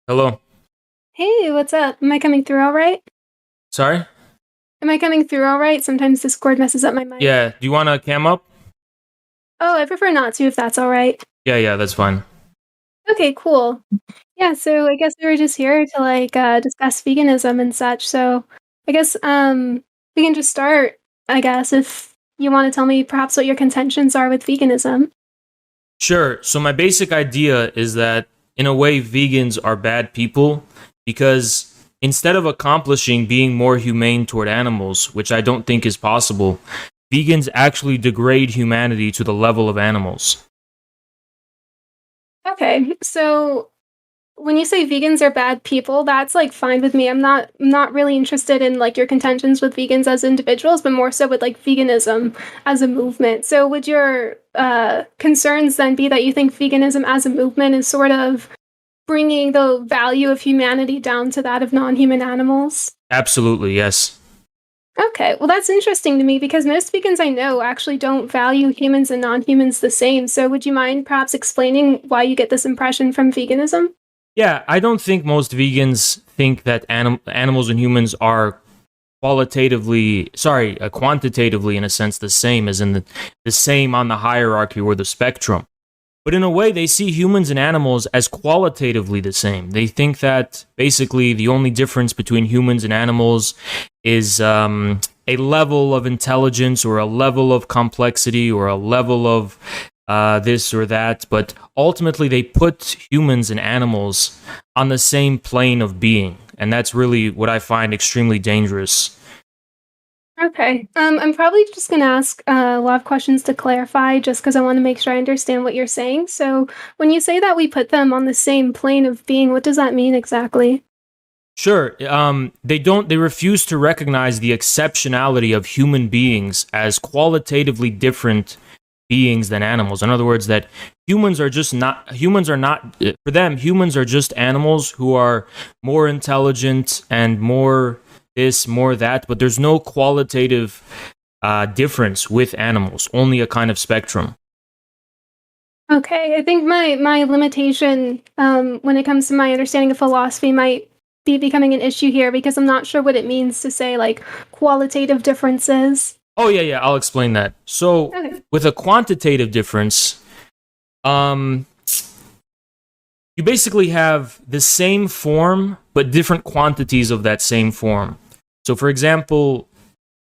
Hello. Hey, what's up? Am I coming through all right? Sorry? Am I coming through all right? Sometimes Discord messes up my mic. Yeah, do you want to cam up? Oh, I prefer not to if that's all right. Yeah, that's fine. Okay, cool. Yeah, so I guess we were just here to discuss veganism and such. So I guess we can just start, I guess, if you want to tell me perhaps what your contentions are with veganism. Sure. So my basic idea is that in a way vegans are bad people because instead of accomplishing being more humane toward animals, which I don't think is possible, vegans actually degrade humanity to the level of animals. Okay, so when you say vegans are bad people, that's like fine with me. I'm not really interested in like your contentions with vegans as individuals, but more so with like veganism as a movement. So would your concerns then be that you think veganism as a movement is sort of bringing the value of humanity down to that of non-human animals? Absolutely, yes. Okay, well that's interesting to me because most vegans I know actually don't value humans and non-humans the same. So would you mind perhaps explaining why you get this impression from veganism? Yeah, I don't think most vegans think that animals and humans are quantitatively in a sense the same as in the same on the hierarchy or the spectrum. But in a way, they see humans and animals as qualitatively the same. They think that basically the only difference between humans and animals is a level of intelligence or a level of complexity or a level of this or that. But ultimately, they put humans and animals on the same plane of being. And that's really what I find extremely dangerous. Okay. I'm probably just going to ask a lot of questions to clarify just because I want to make sure I understand what you're saying. So, when you say that we put them on the same plane of being, what does that mean exactly? Sure. They refuse to recognize the exceptionality of human beings as qualitatively different beings than animals. In other words, that humans are not, for them, humans are just animals who are more intelligent and more this, more that, but there's no qualitative difference with animals, only a kind of spectrum. Okay. I think my limitation when it comes to my understanding of philosophy might be becoming an issue here because I'm not sure what it means to say like qualitative differences. Oh, yeah, I'll explain that. So, Okay. with a quantitative difference, um, you basically have the same form, but different quantities of that same form. So, for example,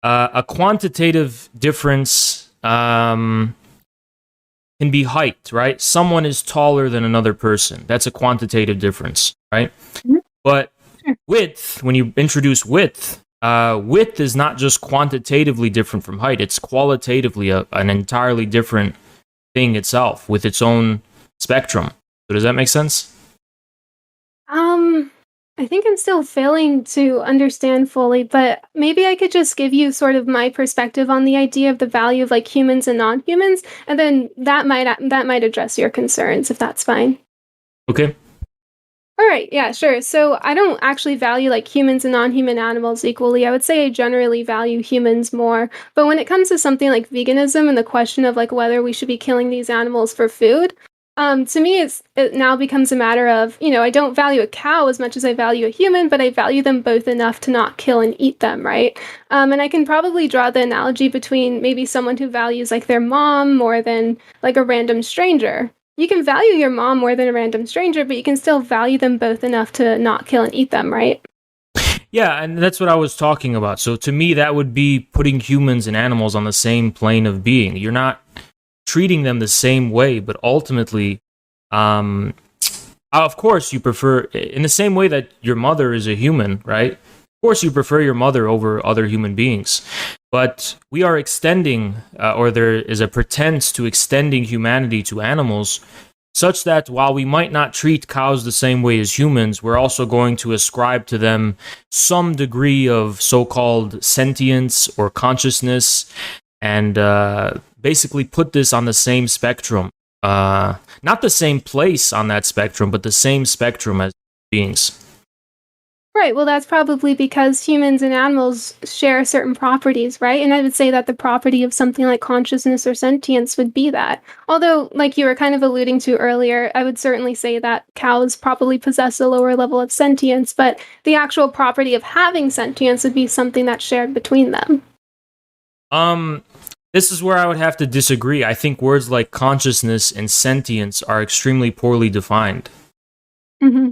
a quantitative difference can be height, right? Someone is taller than another person. That's a quantitative difference, right? Mhm. But Sure. width, when you introduce width, width is not just quantitatively different from height, it's qualitatively an entirely different thing itself with its own spectrum. So, does that make sense? Um, I think I'm still failing to understand fully, but maybe I could just give you sort of my perspective on the idea of the value of like humans and non-humans, and then that might address your concerns if that's fine. Okay. All right, yeah, sure. So I don't actually value like humans and non-human animals equally. I would say I generally value humans more. But when it comes to something like veganism and the question of like whether we should be killing these animals for food, to me it now becomes a matter of, I don't value a cow as much as I value a human, but I value them both enough to not kill and eat them, right? And I can probably draw the analogy between maybe someone who values like their mom more than like a random stranger. You can value your mom more than a random stranger, but you can still value them both enough to not kill and eat them, right? Yeah, and that's what I was talking about. So, to me, that would be putting humans and animals on the same plane of being. You're not treating them the same way, but ultimately, um, of course, you prefer, in the same way that your mother is a human, right? Of course, you prefer your mother over other human beings. But we are extending, or there is a pretense to extending humanity to animals, such that while we might not treat cows the same way as humans, we're also going to ascribe to them some degree of so called sentience or consciousness and basically put this on the same spectrum. Not the same place on that spectrum, but the same spectrum as beings. Right, well, that's probably because humans and animals share certain properties, right? And I would say that the property of something like consciousness or sentience would be that. Although, like you were kind of alluding to earlier, I would certainly say that cows probably possess a lower level of sentience, but the actual property of having sentience would be something that's shared between them. Um, this is where I would have to disagree. I think words like consciousness and sentience are extremely poorly defined. Hmm.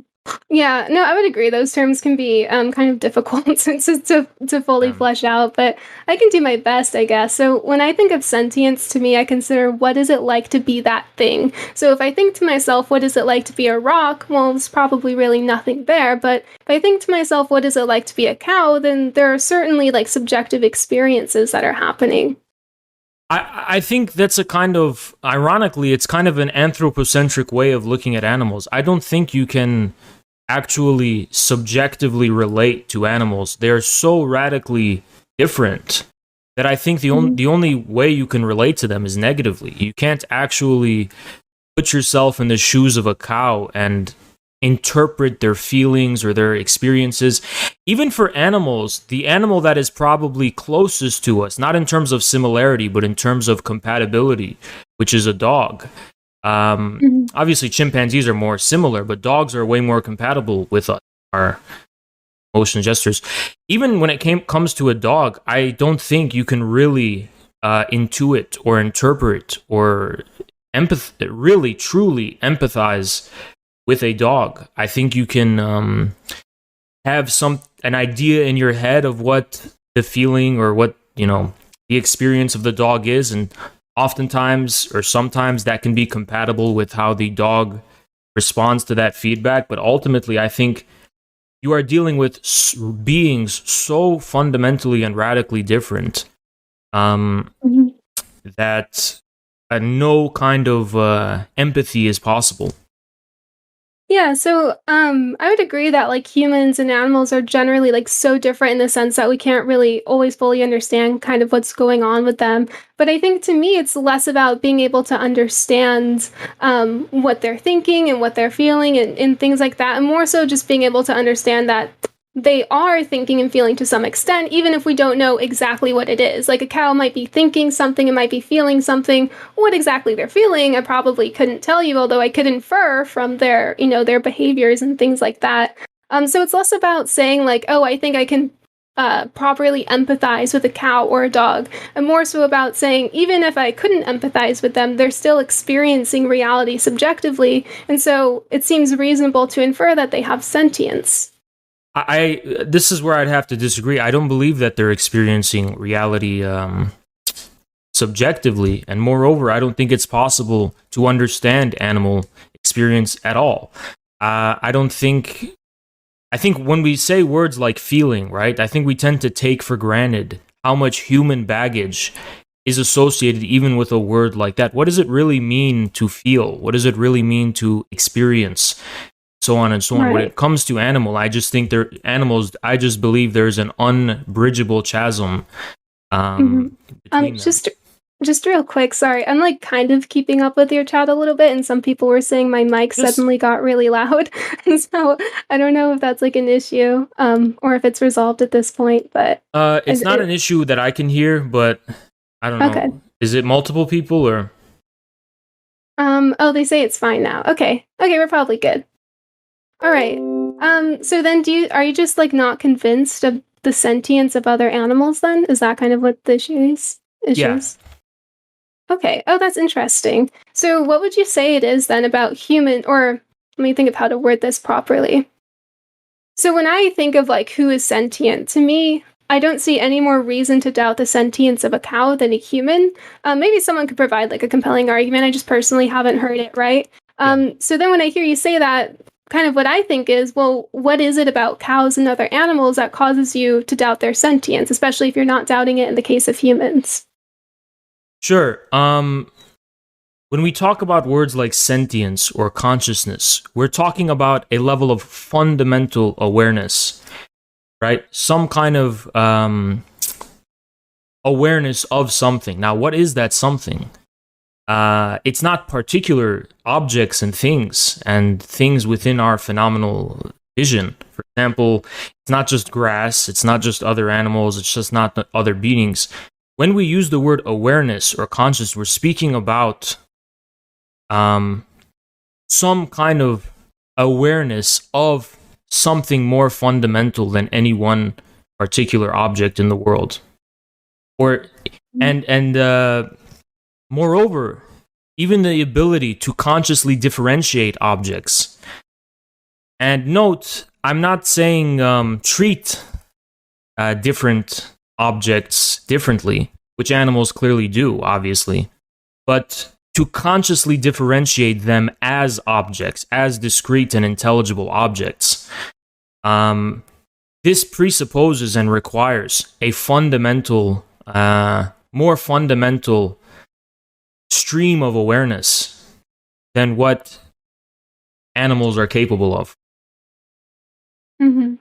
Yeah, no, I would agree. Those terms can be kind of difficult to fully Um, flesh out, but I can do my best, I guess. So when I think of sentience, to me, I consider what is it like to be that thing. So if I think to myself, what is it like to be a rock? Well, there's probably really nothing there. But if I think to myself, what is it like to be a cow? Then there are certainly like subjective experiences that are happening. I think that's a kind of, ironically, it's kind of an anthropocentric way of looking at animals. I don't think you can actually subjectively relate to animals. They're so radically different that I think Mhm. the only way you can relate to them is negatively. You can't actually put yourself in the shoes of a cow and interpret their feelings or their experiences. Even for animals, the animal that is probably closest to us, not in terms of similarity, but in terms of compatibility, which is a dog. Mhm. Obviously, chimpanzees are more similar, but dogs are way more compatible with us, our motion gestures. Even when comes to a dog, I don't think you can really intuit or interpret or really truly empathize with a dog. I think you can have an idea in your head of what the feeling or what the experience of the dog is, and oftentimes or sometimes that can be compatible with how the dog responds to that feedback. But ultimately, I think you are dealing with beings so fundamentally and radically different um, Mhm. that no kind of empathy is possible. Yeah, so I would agree that like humans and animals are generally like so different in the sense that we can't really always fully understand kind of what's going on with them. But I think to me, it's less about being able to understand what they're thinking and what they're feeling and things like that, and more so just being able to understand that they are thinking and feeling to some extent, even if we don't know exactly what it is. Like a cow might be thinking something, it might be feeling something. What exactly they're feeling, I probably couldn't tell you, although I could infer from their, their behaviors and things like that. So it's less about saying like, oh, I think I can properly empathize with a cow or a dog, and more so about saying, even if I couldn't empathize with them, they're still experiencing reality subjectively, and so it seems reasonable to infer that they have sentience. This is where I'd have to disagree. I don't believe that they're experiencing reality subjectively, and moreover, I don't think it's possible to understand animal experience at all. I don't think. I think when we say words like feeling, right? I think we tend to take for granted how much human baggage is associated even with a word like that. What does it really mean to feel? What does it really mean to experience? So on and so on. When Right. it comes to animal, I just think they're animals. I just believe there's an unbridgeable chasm Mhm. between them. Just real quick, sorry. I'm like kind of keeping up with your chat a little bit, and some people were saying my mic Just suddenly got really loud. And so I don't know if that's like an issue, or if it's resolved at this point, but it's not an issue that I can hear, but I don't okay. know. Is it multiple people or? Oh, they say it's fine now. Okay. Okay, we're probably good. All right. So then are you just like not convinced of the sentience of other animals then? Is that kind of what the issue is? Yeah, Issues? Okay. Oh, that's interesting. So, what would you say it is then about human, or let me think of how to word this properly. So, when I think of like who is sentient, to me, I don't see any more reason to doubt the sentience of a cow than a human. Maybe someone could provide like a compelling argument. I just personally haven't heard it, right? yeah. So then when I hear you say that, kind of what I think is, well, what is it about cows and other animals that causes you to doubt their sentience, especially if you're not doubting it in the case of humans? Sure. When we talk about words like sentience or consciousness, we're talking about a level of fundamental awareness, right? Some kind of awareness of something. Now, what is that something? It's not particular objects and things within our phenomenal vision. For example, it's not just grass, it's not just other animals, it's just not other beings. When we use the word awareness or conscious, we're speaking about some kind of awareness of something more fundamental than any one particular object in the world. Or and moreover, even the ability to consciously differentiate objects. And note, I'm not saying treat different objects differently, which animals clearly do, obviously, but to consciously differentiate them as objects, as discrete and intelligible objects. This presupposes and requires a fundamental, more fundamental stream of awareness than what animals are capable of. Mm-hmm.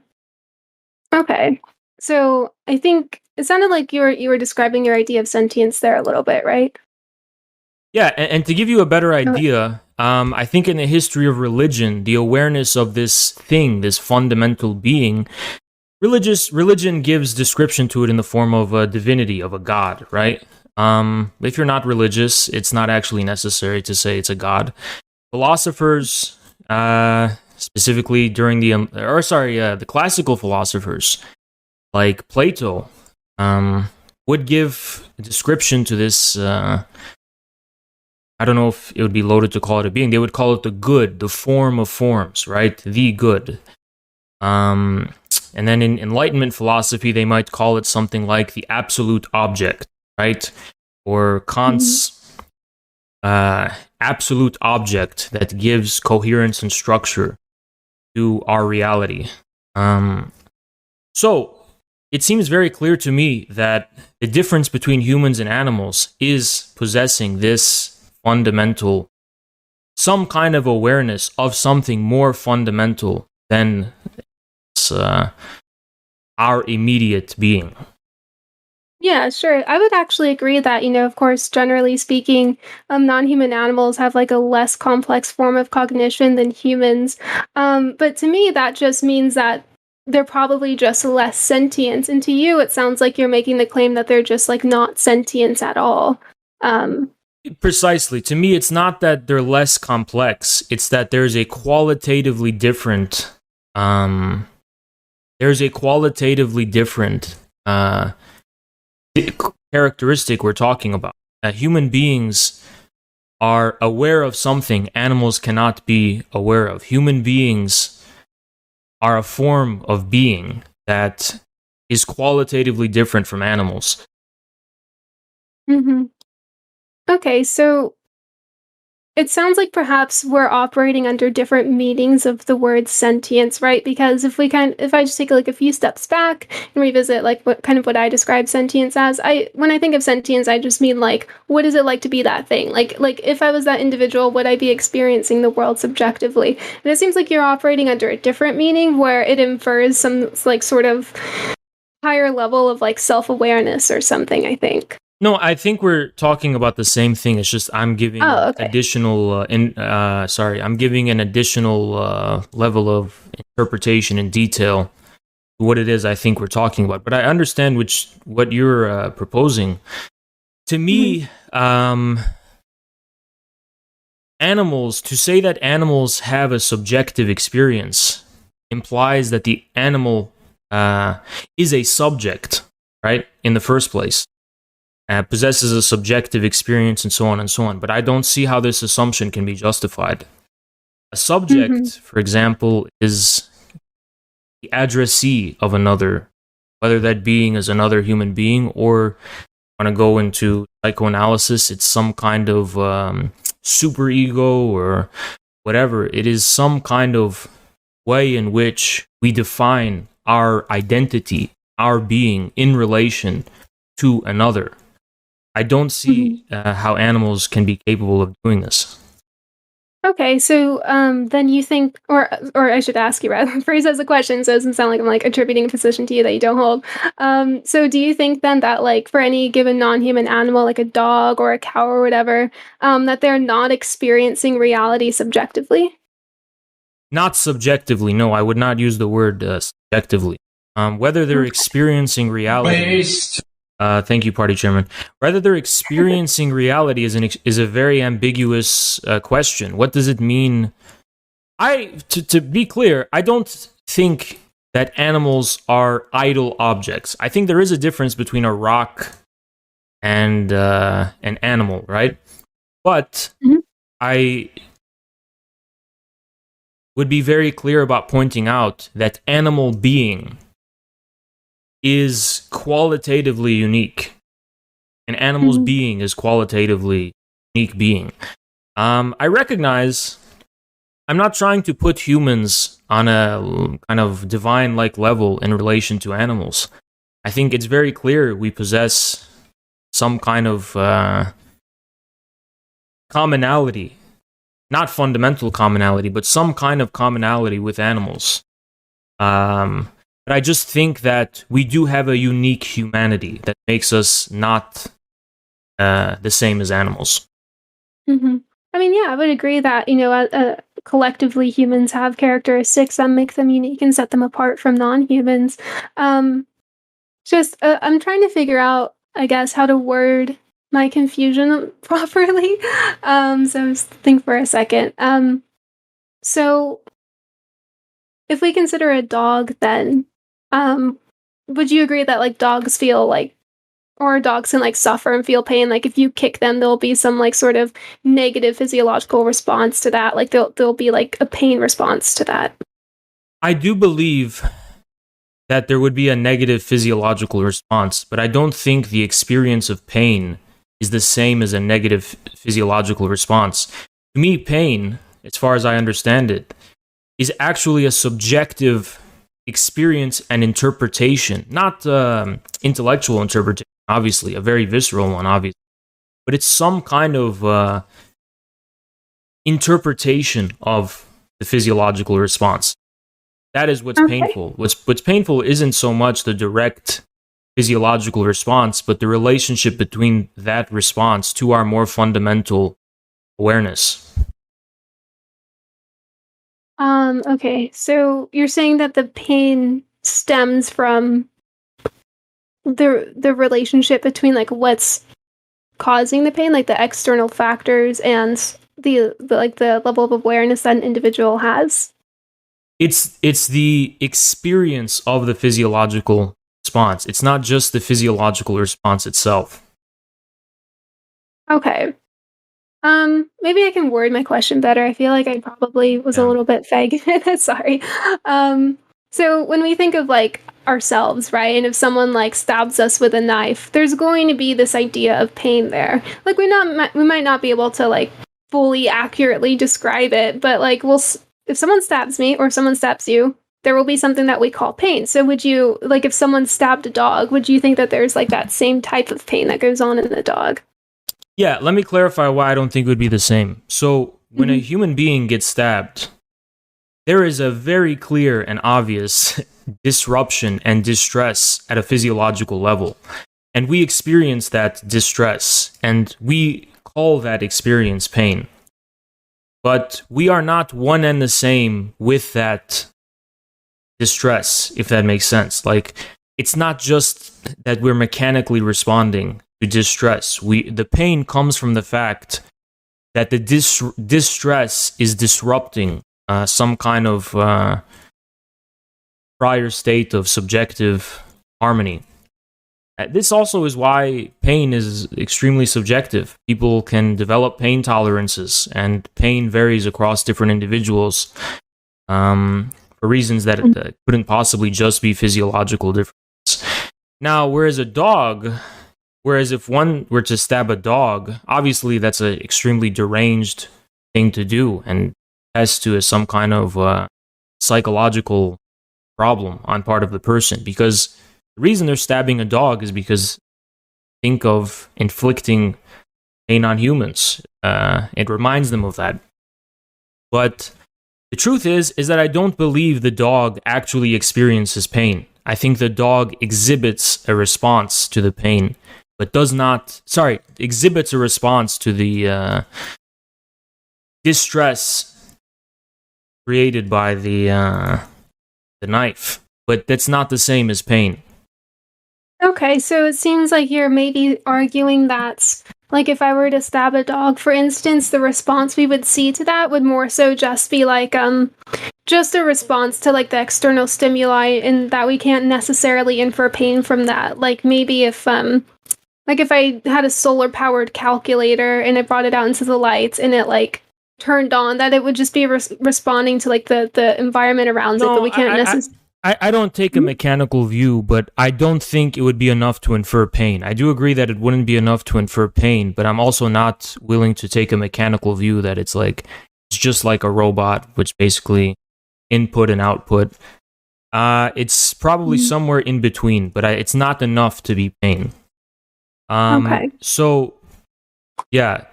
Okay. So I think it sounded like you were describing your idea of sentience there a little bit, right? Yeah, and to give you a better Okay. idea, I think in the history of religion, the awareness of this thing, this fundamental being, religion gives description to it in the form of a divinity, of a god, right? If you're not religious, it's not actually necessary to say it's a god. Philosophers, specifically during the classical philosophers like Plato, would give a description to this. I don't know if it would be loaded to call it a being. They would call it the good, the form of forms, right? The good. And then in Enlightenment philosophy, they might call it something like the absolute object, right? Or Kant's absolute object that gives coherence and structure to our reality. So it seems very clear to me that the difference between humans and animals is possessing this fundamental, some kind of awareness of something more fundamental than our immediate being. Yeah, sure. I would actually agree that, of course, generally speaking, non-human animals have like a less complex form of cognition than humans. But to me, that just means that they're probably just less sentient. And to you, it sounds like you're making the claim that they're just like not sentient at all. Um, Precisely. To me, it's not that they're less complex. It's that there's a qualitatively different. There's a qualitatively different characteristic we're talking about. Human beings are aware of something animals cannot be aware of. Human beings are a form of being that is qualitatively different from animals. mhm. Okay, so it sounds like perhaps we're operating under different meanings of the word sentience, right? Because if I just take like a few steps back and revisit like what I describe sentience as, when I think of sentience, I just mean like what is it like to be that thing? Like if I was that individual, would I be experiencing the world subjectively? And it seems like you're operating under a different meaning where it infers some like sort of higher level of like self-awareness or something, I think. No, I think we're talking about the same thing. It's just I'm giving Oh, an okay. additional I'm giving an additional level of interpretation and detail to what it is I think we're talking about. But I understand what you're proposing. To Mhm. me, animals, to say that animals have a subjective experience implies that the animal is a subject, right? In the first place. Possesses a subjective experience and so on and so on. But I don't see how this assumption can be justified. A Mhm. subject, for example, is the addressee of another, whether that being is another human being or want to go into psychoanalysis, it's some kind of superego or whatever. It is some kind of way in which we define our identity, our being in relation to another. I don't Mhm. see how animals can be capable of doing this. Okay, so then you think, or I should ask you rather, phrase as a question, so it doesn't sound like I'm like attributing a position to you that you don't hold. So do you think then that like for any given non-human animal, like a dog or a cow or whatever, that they're not experiencing reality subjectively? Not subjectively. No, I would not use the word subjectively. Whether they're experiencing reality. Thank you, Party Chairman. Whether they're experiencing reality is a very ambiguous question. What does it mean? To be clear, I don't think that animals are idle objects. I think there is a difference between a rock and an animal, right? But I would be very clear about pointing out that animal being is qualitatively unique. An animal's being is qualitatively unique being. I recognize I'm not trying to put humans on a kind of divine-like level in relation to animals. I think it's very clear we possess some kind of commonality. Not fundamental commonality, but some kind of commonality with animals. But I just think that we do have a unique humanity that makes us not the same as animals. I mean, yeah, I would agree that, collectively humans have characteristics that make them unique and set them apart from non-humans. I'm trying to figure out, I guess, how to word my confusion properly. So just think for a second. So if we consider a dog, then would you agree that like dogs feel like, or dogs can like suffer and feel pain? Like if you kick them, there'll be some like sort of negative physiological response to that. Like there'll be like a pain response to that. I do believe that there would be a negative physiological response, but I don't think the experience of pain is the same as a negative physiological response. To me, pain, as far as I understand it, is actually a subjective experience and interpretation, not intellectual interpretation, obviously, a very visceral one, obviously, but it's some kind of interpretation of the physiological response. That is what's painful. What's painful isn't so much the direct physiological response, but the relationship between that response to our more fundamental awareness. Okay, so you're saying that the pain stems from the relationship between like what's causing the pain, like the external factors, and the like the level of awareness that an individual has. It's the experience of the physiological response. It's not just the physiological response itself. Okay. Maybe I can word my question better. I feel like I probably was a little bit vague. Sorry. So when we think of like ourselves, right, and if someone like stabs us with a knife, there's going to be this idea of pain there. Like we might not be able to like fully accurately describe it, but like if someone stabs me or someone stabs you, there will be something that we call pain. So would you, like if someone stabbed a dog, would you think that there's like that same type of pain that goes on in the dog? Yeah, let me clarify why I don't think it would be the same. So when a human being gets stabbed, there is a very clear and obvious disruption and distress at a physiological level. And we experience that distress, and we call that experience pain. But we are not one and the same with that distress, if that makes sense. Like, it's not just that we're mechanically responding to distress. The pain comes from the fact that the distress is disrupting some kind of prior state of subjective harmony. This also is why pain is extremely subjective. People can develop pain tolerances, and pain varies across different individuals for reasons that couldn't possibly just be physiological differences. Now, whereas if one were to stab a dog, obviously that's an extremely deranged thing to do and has to some kind of psychological problem on part of the person, because the reason they're stabbing a dog is because think of inflicting pain on humans. It reminds them of that. But the truth is that I don't believe the dog actually experiences pain. I think the dog exhibits a response to the pain, but exhibits a response to the distress created by the knife, but that's not the same as pain. Okay, so it seems like you're maybe arguing that, like, if I were to stab a dog, for instance, the response we would see to that would more so just be like, just a response to like the external stimuli, and that we can't necessarily infer pain from that. Like maybe if I had a solar powered calculator and I brought it out into the lights and it like turned on, that it would just be responding to like the environment around it, but No, we can't necessarily. I don't take a mechanical view, but I don't think it would be enough to infer pain. I do agree that it wouldn't be enough to infer pain, but I'm also not willing to take a mechanical view that it's just like a robot, which basically input and output. It's probably somewhere in between, but it's not enough to be pain. Okay. So yeah,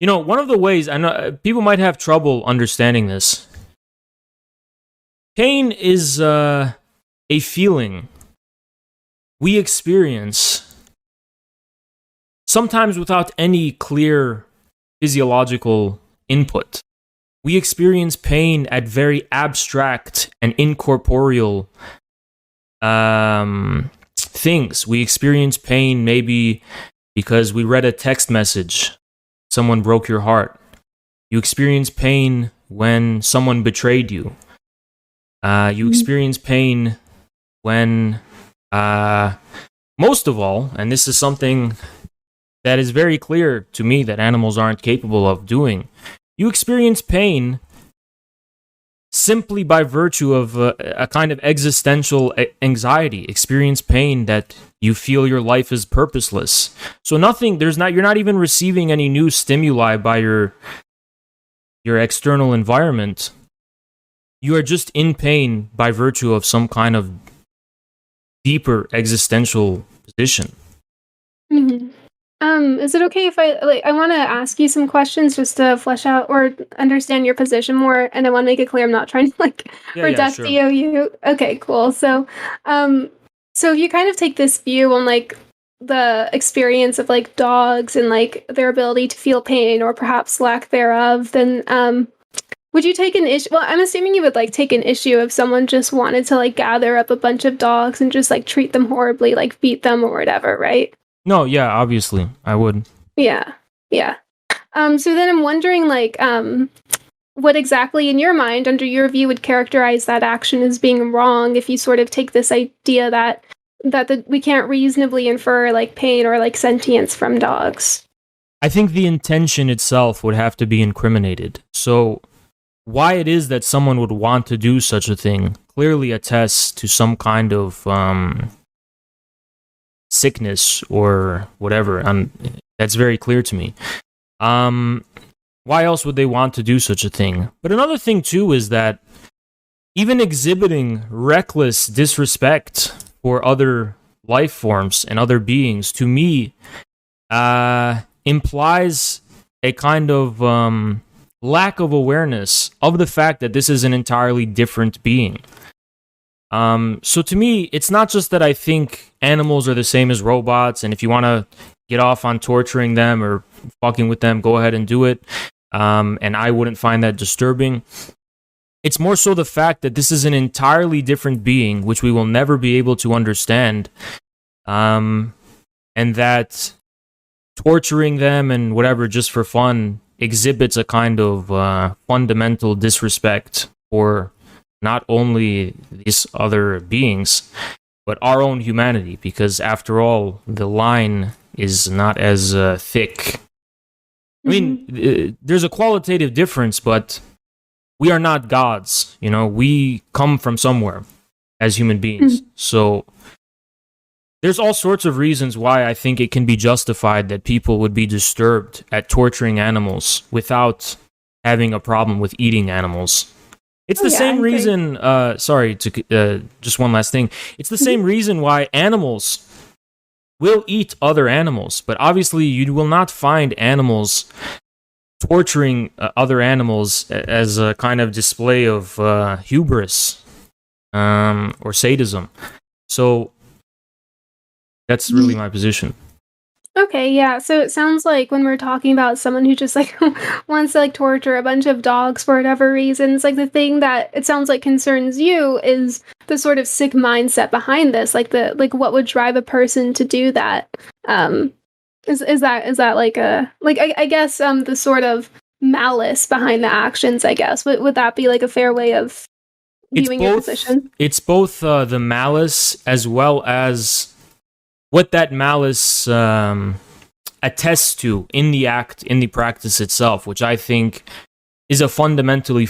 one of the ways I know people might have trouble understanding this. Pain is a feeling we experience sometimes without any clear physiological input. We experience pain at very abstract and incorporeal things. We experience pain maybe because we read a text message, someone broke your heart. You experience pain when someone betrayed you. You experience pain when, most of all, and this is something that is very clear to me that animals aren't capable of doing, you experience pain simply by virtue of a kind of existential anxiety. Experience pain that you feel your life is purposeless. So you're not even receiving any new stimuli by your external environment. You are just in pain by virtue of some kind of deeper existential position. Mm-hmm. Is it okay if I want to ask you some questions just to flesh out or understand your position more, and I want to make it clear I'm not trying to reject Sure. you. Okay, cool. So if you kind of take this view on like the experience of like dogs and like their ability to feel pain or perhaps lack thereof, then would you take an issue? Well, I'm assuming you would like take an issue if someone just wanted to like gather up a bunch of dogs and just like treat them horribly, like beat them or whatever, right? No, yeah, obviously, I would. Yeah. Yeah. So then I'm wondering, like, what exactly in your mind, under your view, would characterize that action as being wrong if you sort of take this idea that we can't reasonably infer like pain or like sentience from dogs? I think the intention itself would have to be incriminated. So why it is that someone would want to do such a thing clearly attests to some kind of sickness or whatever, and that's very clear to me. Why else would they want to do such a thing? But another thing too is that even exhibiting reckless disrespect for other life forms and other beings, to me, implies a kind of lack of awareness of the fact that this is an entirely different being. So to me, it's not just that I think animals are the same as robots, and if you want to get off on torturing them or fucking with them, go ahead and do it. And I wouldn't find that disturbing. It's more so the fact that this is an entirely different being, which we will never be able to understand. And that torturing them and whatever just for fun exhibits a kind of fundamental disrespect for not only these other beings, but our own humanity, because after all, the line is not as thick. I mean, there's a qualitative difference, but we are not gods, we come from somewhere as human beings. So there's all sorts of reasons why I think it can be justified that people would be disturbed at torturing animals without having a problem with eating animals. It's the same reason, just one last thing. It's the same reason why animals will eat other animals, but obviously you will not find animals torturing other animals as a kind of display of hubris or sadism. So that's really my position. Okay, yeah. So it sounds like when we're talking about someone who just like wants to like torture a bunch of dogs for whatever reason, it's like the thing that it sounds like concerns you is the sort of sick mindset behind this, like the like what would drive a person to do that. Um, is that like a like I guess the sort of malice behind the actions, I guess. Would that be like a fair way of It's viewing your both. position? It's both the malice as well as what that malice attests to in the act, in the practice itself, which I think is a fundamentally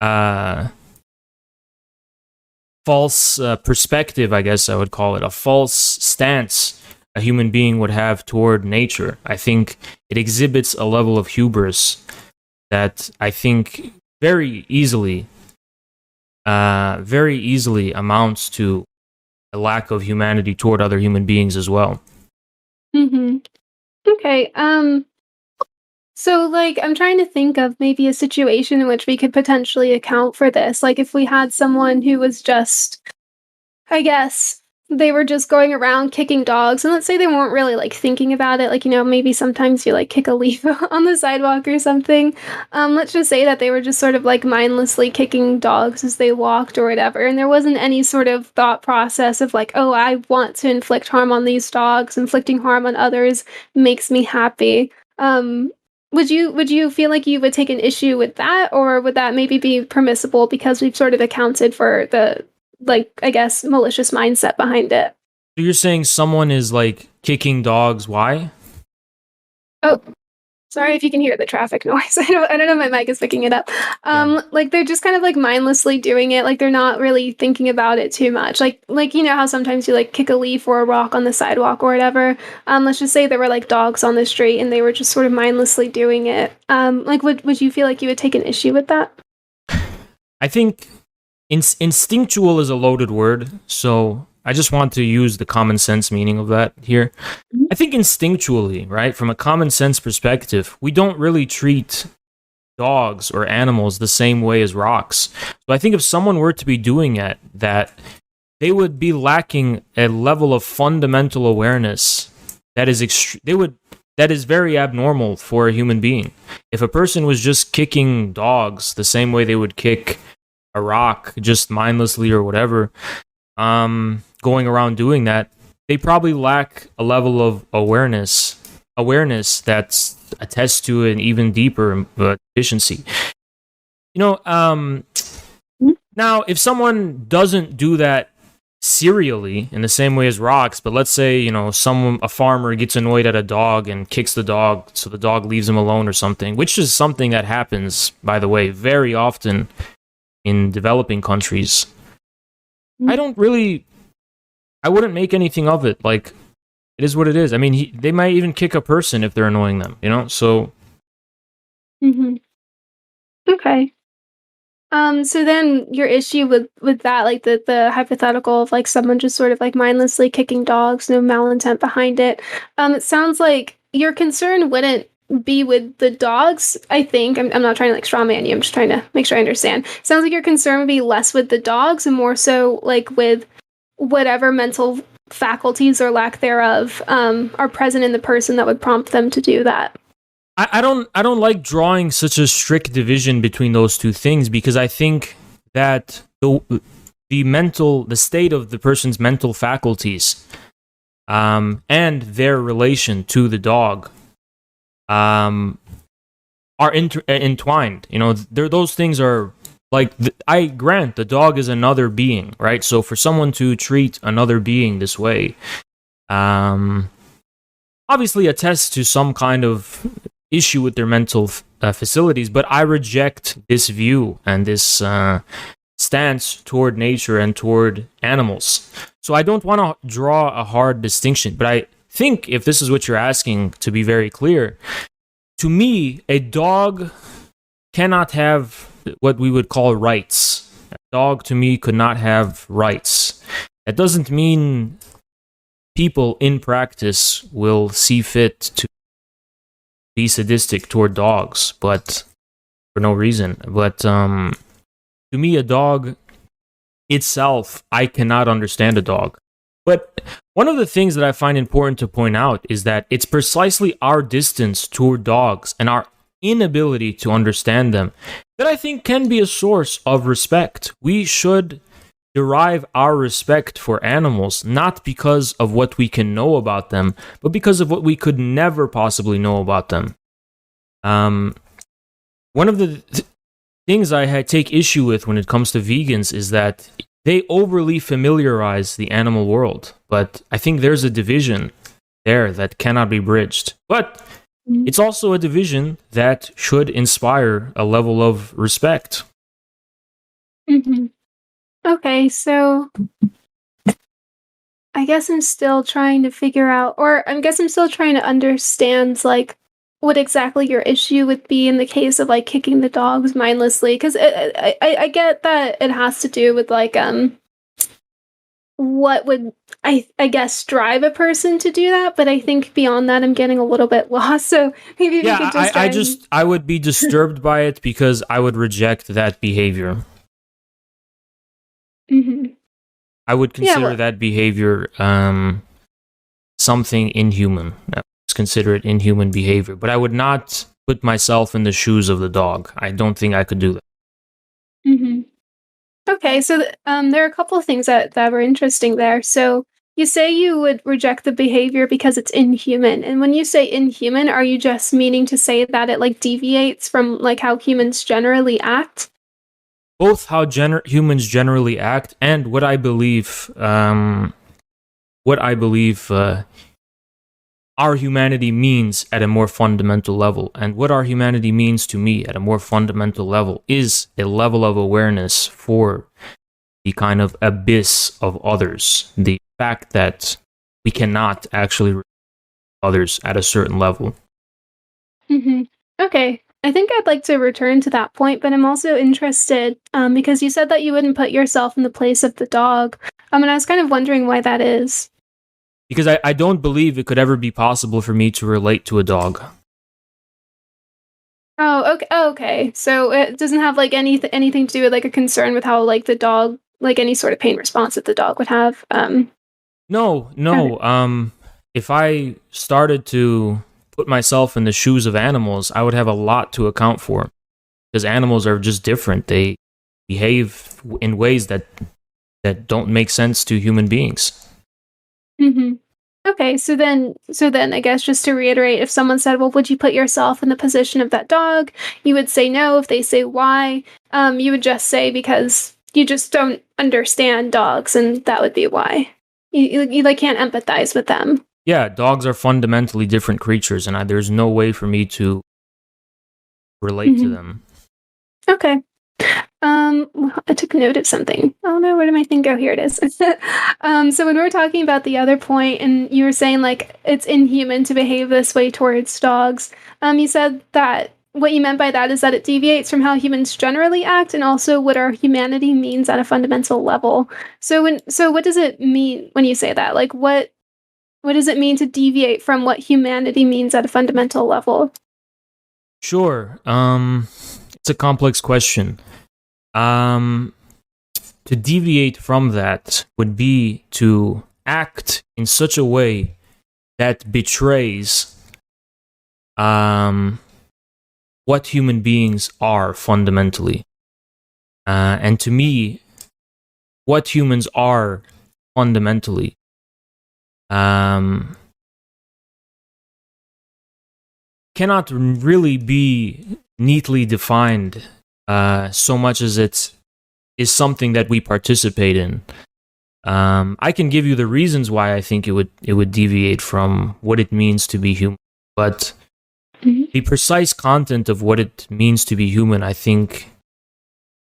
uh, false perspective. I guess I would call it a false stance a human being would have toward nature. I think it exhibits a level of hubris that I think very easily amounts to a lack of humanity toward other human beings as well. Mm-hmm. Okay. So, like, I'm trying to think of maybe a situation in which we could potentially account for this. Like, if we had someone who was just, I guess, they were just going around kicking dogs, and let's say they weren't really like thinking about it. Like, maybe sometimes you like kick a leaf on the sidewalk or something. Let's just say that they were just sort of like mindlessly kicking dogs as they walked or whatever, and there wasn't any sort of thought process of like, oh, I want to inflict harm on these dogs. Inflicting harm on others makes me happy. Would you feel like you would take an issue with that, or would that maybe be permissible because we've sort of accounted for the like I guess malicious mindset behind it? So you're saying someone is like kicking dogs? Why? Oh, sorry if you can hear the traffic noise. I don't know if my mic is picking it up. Yeah. Like they're just kind of like mindlessly doing it. Like they're not really thinking about it too much. Like how sometimes you like kick a leaf or a rock on the sidewalk or whatever. Let's just say there were like dogs on the street and they were just sort of mindlessly doing it. Like would you feel like you would take an issue with that? I think instinctual is a loaded word, so I just want to use the common sense meaning of that here. I think instinctually, right, from a common sense perspective, we don't really treat dogs or animals the same way as rocks. So I think if someone were to be doing that, they would be lacking a level of fundamental awareness that is that is very abnormal for a human being. If a person was just kicking dogs the same way they would kick a rock, just mindlessly or whatever, going around doing that, they probably lack a level of awareness that's attests to an even deeper deficiency. Now if someone doesn't do that serially in the same way as rocks, but let's say a farmer gets annoyed at a dog and kicks the dog so the dog leaves him alone or something, which is something that happens, by the way, very often in developing countries. I wouldn't make anything of it. Like, it is what it is. I mean, they might even kick a person if they're annoying them, so. Mm-hmm. Okay. So then your issue with that, like the hypothetical of like someone just sort of like mindlessly kicking dogs, no malintent behind it. It sounds like your concern wouldn't be with the dogs. I think I'm not trying to like strawman you. I'm just trying to make sure I understand. Sounds like your concern would be less with the dogs and more so like with whatever mental faculties or lack thereof are present in the person that would prompt them to do that. I don't like drawing such a strict division between those two things, because I think that the state of the person's mental faculties and their relation to the dog are entwined. Those things are like, I grant the dog is another being, right? So for someone to treat another being this way, obviously attests to some kind of issue with their mental facilities, but I reject this view and this stance toward nature and toward animals. So I don't want to draw a hard distinction, but I think if this is what you're asking, to be very clear, to me, a dog cannot have what we would call rights. A dog, to me, could not have rights. That doesn't mean people in practice will see fit to be sadistic toward dogs, but for no reason. But to me, a dog itself, I cannot understand a dog. But one of the things that I find important to point out is that it's precisely our distance toward dogs and our inability to understand them that I think can be a source of respect. We should derive our respect for animals not because of what we can know about them, but because of what we could never possibly know about them. One of the things I take issue with when it comes to vegans is that they overly familiarize the animal world, but I think there's a division there that cannot be bridged. But it's also a division that should inspire a level of respect. Mm-hmm. Okay, so I guess I'm still trying to figure out, or I guess I'm still trying to understand, like, what exactly your issue would be in the case of like kicking the dogs mindlessly. Because I get that it has to do with like what would I guess drive a person to do that, but I think beyond that I'm getting a little bit lost. So maybe if you could just I would be disturbed by it because I would reject that behavior. Mm-hmm. I would consider that behavior something inhuman. I would consider it inhuman behavior, but I would not put myself in the shoes of the dog. I don't think I could do that. Mm-hmm. Okay, so there are a couple of things that were interesting there. So you say you would reject the behavior because it's inhuman, and when you say inhuman, are you just meaning to say that it like deviates from like how humans generally act? Both how humans generally act and what I believe our humanity means at a more fundamental level. And what our humanity means to me at a more fundamental level is a level of awareness for the kind of abyss of others. The fact that we cannot actually reach others at a certain level. Mm-hmm. Okay. I think I'd like to return to that point, but I'm also interested because you said that you wouldn't put yourself in the place of the dog. And I was kind of wondering why that is. Because I don't believe it could ever be possible for me to relate to a dog. Oh, okay. Oh, okay. So it doesn't have like anything to do with like a concern with how like the dog, like any sort of pain response that the dog would have. No. If I started to put myself in the shoes of animals, I would have a lot to account for. Because animals are just different. They behave in ways that don't make sense to human beings. Mm-hmm. Okay, so then I guess just to reiterate, if someone said, well, would you put yourself in the position of that dog? You would say no. If they say why, you would just say because you just don't understand dogs, and that would be why. You like can't empathize with them. Yeah, dogs are fundamentally different creatures, and there's no way for me to relate to them. Okay. I took note of something. Oh no, where did my thing go? Here it is. So when we were talking about the other point, and you were saying like it's inhuman to behave this way towards dogs, you said that what you meant by that is that it deviates from how humans generally act, and also what our humanity means at a fundamental level. So what does it mean when you say that? Like what does it mean to deviate from what humanity means at a fundamental level? Sure. It's a complex question. To deviate from that would be to act in such a way that betrays what human beings are fundamentally. And to me, what humans are fundamentally cannot really be neatly defined so much as it is something that we participate in. I can give you the reasons why I think it would deviate from what it means to be human, but the precise content of what it means to be human, I think,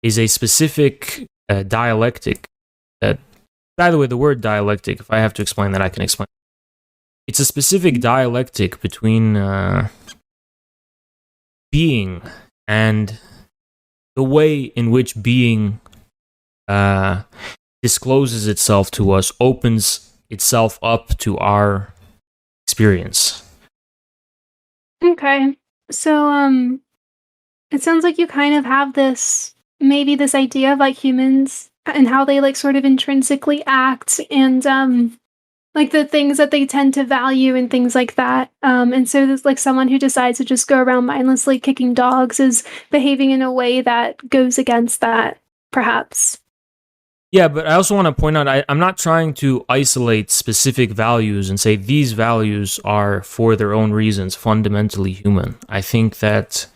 is a specific dialectic. By the way, the word dialectic, if I have to explain that, I can explain. It's a specific dialectic between being and the way in which being discloses itself to us, opens itself up to our experience. Okay. So it sounds like you kind of have this idea of like humans and how they like sort of intrinsically act, and like the things that they tend to value and things like that. And so there's like someone who decides to just go around mindlessly kicking dogs is behaving in a way that goes against that, perhaps. Yeah, but I also want to point out I'm not trying to isolate specific values and say these values are, for their own reasons, fundamentally human. I think that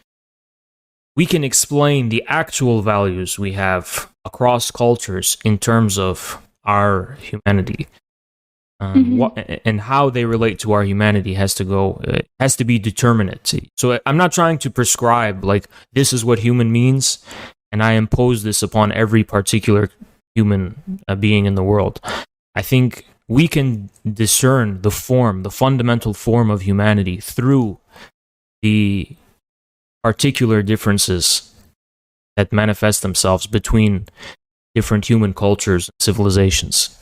we can explain the actual values we have across cultures in terms of our humanity. And how they relate to our humanity has to be determinate. So I'm not trying to prescribe like this is what human means, and I impose this upon every particular human being in the world. I think we can discern the fundamental form of humanity through the particular differences that manifest themselves between different human cultures and civilizations.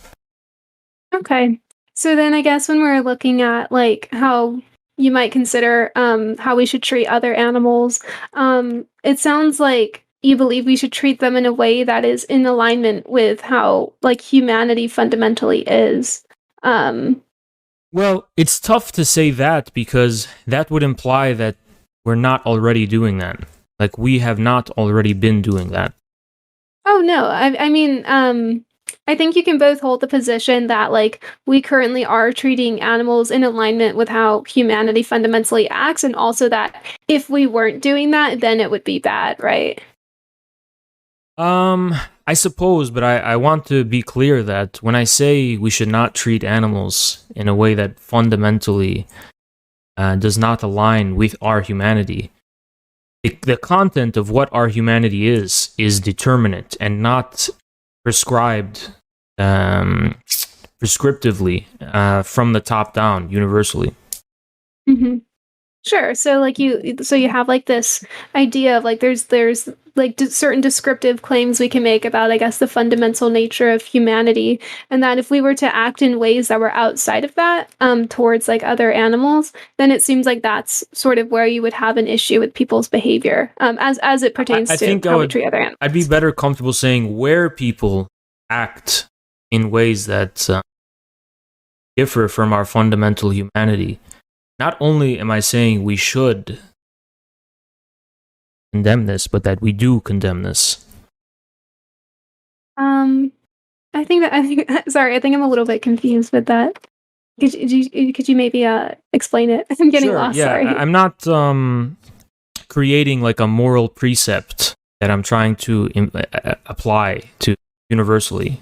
Okay. So then I guess when we're looking at like how you might consider how we should treat other animals, it sounds like you believe we should treat them in a way that is in alignment with how like humanity fundamentally is. Well, it's tough to say that because that would imply that we're not already doing that. Like we have not already been doing that. Oh no, I mean, I think you can both hold the position that like we currently are treating animals in alignment with how humanity fundamentally acts, and also that if we weren't doing that, then it would be bad, right? I suppose, but I want to be clear that when I say we should not treat animals in a way that fundamentally does not align with our humanity, the content of what our humanity is determinate and not prescribed prescriptively from the top down universally. Mm-hmm. Sure. So like you have like this idea of like there's like certain descriptive claims we can make about I guess the fundamental nature of humanity, and that if we were to act in ways that were outside of that towards like other animals, then it seems like that's sort of where you would have an issue with people's behavior as it pertains I to think how we treat other animals. I'd be better comfortable saying where people act in ways that differ from our fundamental humanity. Not only am I saying we should condemn this, but that we do condemn this. I think sorry, I think I'm a little bit confused with that. Could you maybe explain it? I'm getting Sure, lost. yeah, Sorry. I'm not creating like a moral precept that I'm trying to apply to universally.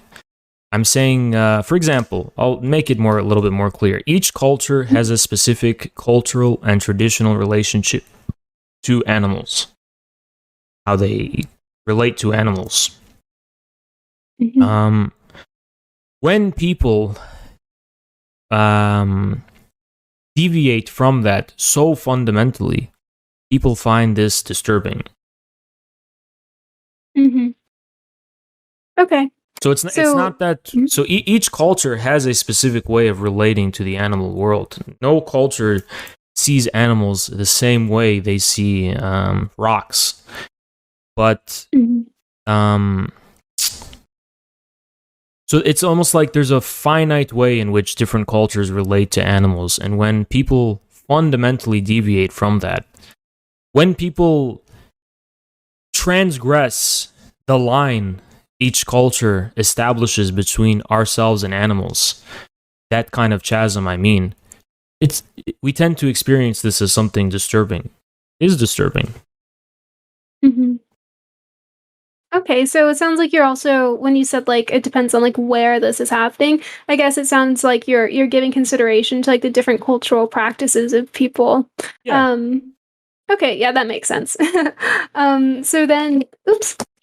I'm saying, for example, I'll make it a little bit more clear. Each culture has a specific cultural and traditional relationship to animals, how they relate to animals. Mm-hmm. When people deviate from that so fundamentally, people find this disturbing. Mm-hmm. Okay. So it's not that. So each culture has a specific way of relating to the animal world. No culture sees animals the same way they see rocks, but so it's almost like there's a finite way in which different cultures relate to animals, and when people fundamentally deviate from that, when people transgress the line each culture establishes between ourselves and animals, that kind of chasm, we tend to experience this as something disturbing. It is disturbing. Mm-hmm. Okay, so it sounds like you're also, when you said like it depends on like where this is happening, I guess it sounds like you're giving consideration to like the different cultural practices of people. Yeah. Okay, yeah, that makes sense. So then,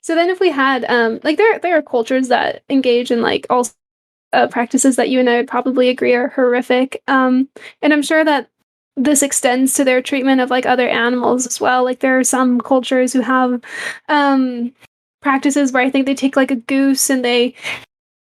So then if we had like there are cultures that engage in like all practices that you and I would probably agree are horrific. And I'm sure that this extends to their treatment of like other animals as well. Like there are some cultures who have practices where I think they take like a goose and they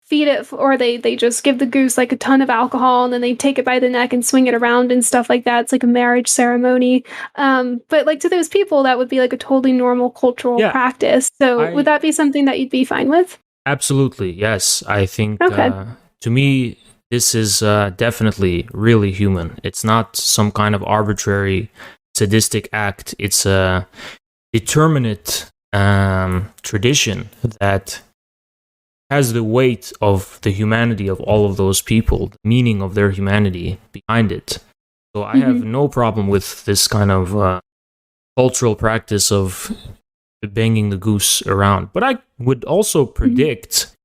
feed it, or they just give the goose like a ton of alcohol and then they take it by the neck and swing it around and stuff like that. It's like a marriage ceremony. But like to those people, that would be like a totally normal cultural practice. So would that be something that you'd be fine with? Absolutely, yes. I think Okay. to me, this is definitely really human. It's not some kind of arbitrary sadistic act. It's a determinate tradition that has the weight of the humanity of all of those people, the meaning of their humanity behind it. So I have no problem with this kind of cultural practice of banging the goose around. But I would also predict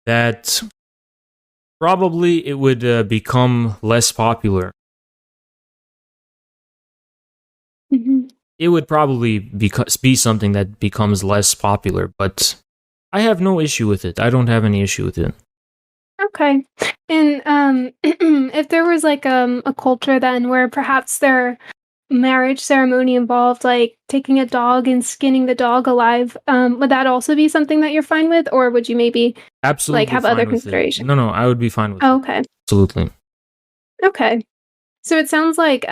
that probably it would become less popular. It would probably be something that becomes less popular, but I have no issue with it. I don't have any issue with it. Okay. And if there was like a culture then where perhaps their marriage ceremony involved like taking a dog and skinning the dog alive, would that also be something that you're fine with, or would you maybe Absolutely like have fine other with it. considerations? No, I would be fine with Oh, it. okay. Absolutely. Okay. So it sounds like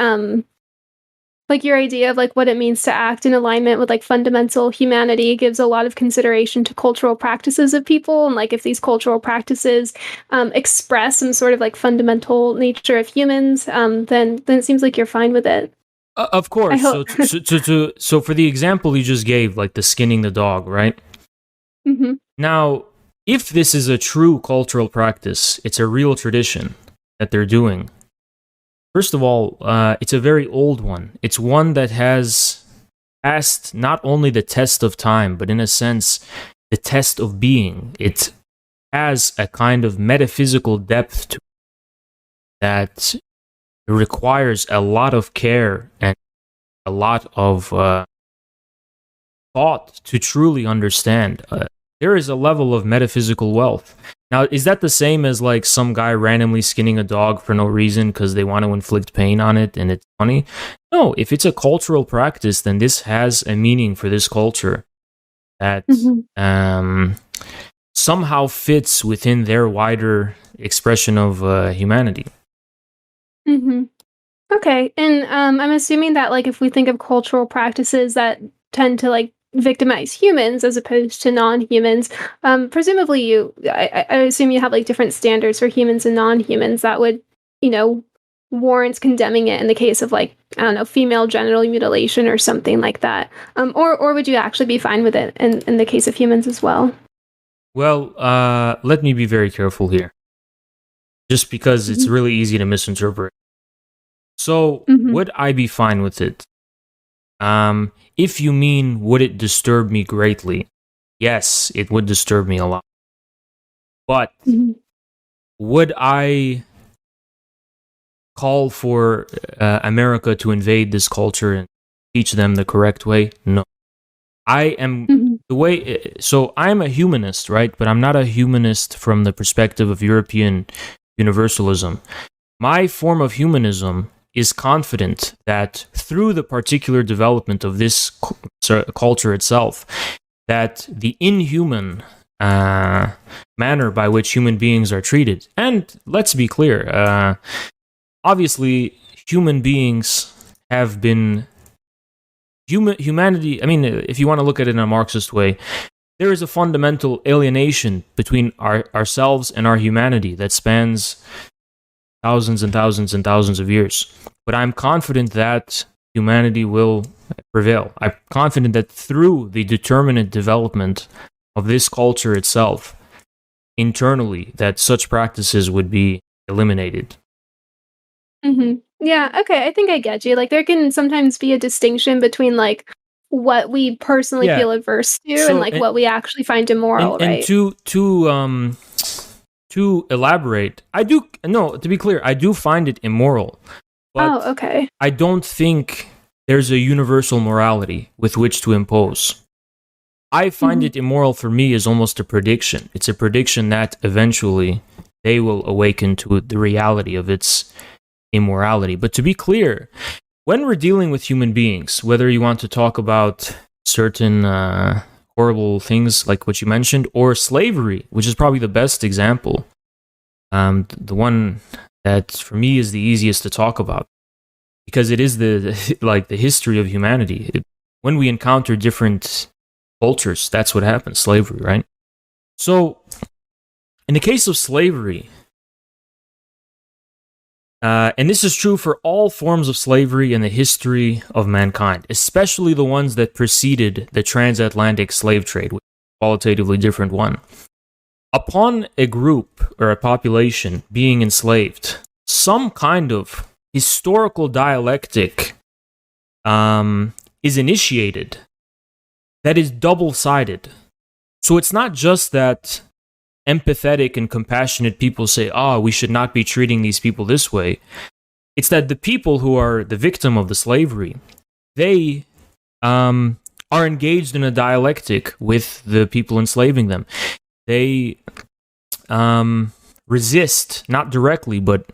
your idea of like what it means to act in alignment with like fundamental humanity gives a lot of consideration to cultural practices of people, and like if these cultural practices express some sort of like fundamental nature of humans, then it seems like you're fine with it. Of I course. hope. So for the example you just gave, like the skinning the dog, right? Hmm. Now, if this is a true cultural practice, it's a real tradition that they're doing. First of all, it's a very old one. It's one that has passed not only the test of time, but in a sense, the test of being. It has a kind of metaphysical depth to it that requires a lot of care and a lot of thought to truly understand. There is a level of metaphysical wealth. Now, is that the same as like some guy randomly skinning a dog for no reason because they want to inflict pain on it and it's funny? No, if it's a cultural practice, then this has a meaning for this culture that somehow fits within their wider expression of humanity. Hmm. Okay, and I'm assuming that like if we think of cultural practices that tend to like victimize humans as opposed to non-humans, presumably I assume you have like different standards for humans and non-humans that would, you know, warrant condemning it in the case of like I don't know female genital mutilation or something like that, or would you actually be fine with it in the case of humans as well? Well, let me be very careful here, just because it's Hmm. really easy to misinterpret. So, Hmm. would I be fine with it? If you mean, would it disturb me greatly? Yes, it would disturb me a lot. But Hmm. would I call for America to invade this culture and teach them the correct way? No. I am Hmm. the way. So I'm a humanist, right? But I'm not a humanist from the perspective of European universalism. My form of humanism is confident that through the particular development of this culture itself, that the inhuman manner by which human beings are treated, and let's be clear, obviously, human beings have been humanity. I mean, if you want to look at it in a Marxist way, there is a fundamental alienation between ourselves and our humanity that spans thousands and thousands and thousands of years. But I'm confident that humanity will prevail. I'm confident that through the determinate development of this culture itself, internally, that such practices would be eliminated. Hmm. Yeah, okay, I think I get you. Like, there can sometimes be a distinction between, like, what we personally Yeah. feel averse to and, So like, what we actually find immoral, and right? to elaborate, I do no. To be clear, I do find it immoral, Oh, but okay. I don't think there's a universal morality with which to impose. I find Mhm. it immoral for me is almost a prediction. It's a prediction that eventually they will awaken to the reality of its immorality. But to be clear, when we're dealing with human beings, whether you want to talk about certain horrible things like what you mentioned, or slavery, which is probably the best example, the one that for me is the easiest to talk about, because it is the like the history of humanity. When we encounter different cultures, that's what happens. Slavery, right? So, in the case of slavery, And this is true for all forms of slavery in the history of mankind, especially the ones that preceded the transatlantic slave trade, which is a qualitatively different one. Upon a group or a population being enslaved, some kind of historical dialectic is initiated that is double-sided. So it's not just that empathetic and compassionate people say, we should not be treating these people this way. It's that the people who are the victim of the slavery, they are engaged in a dialectic with the people enslaving them. They resist, not directly, but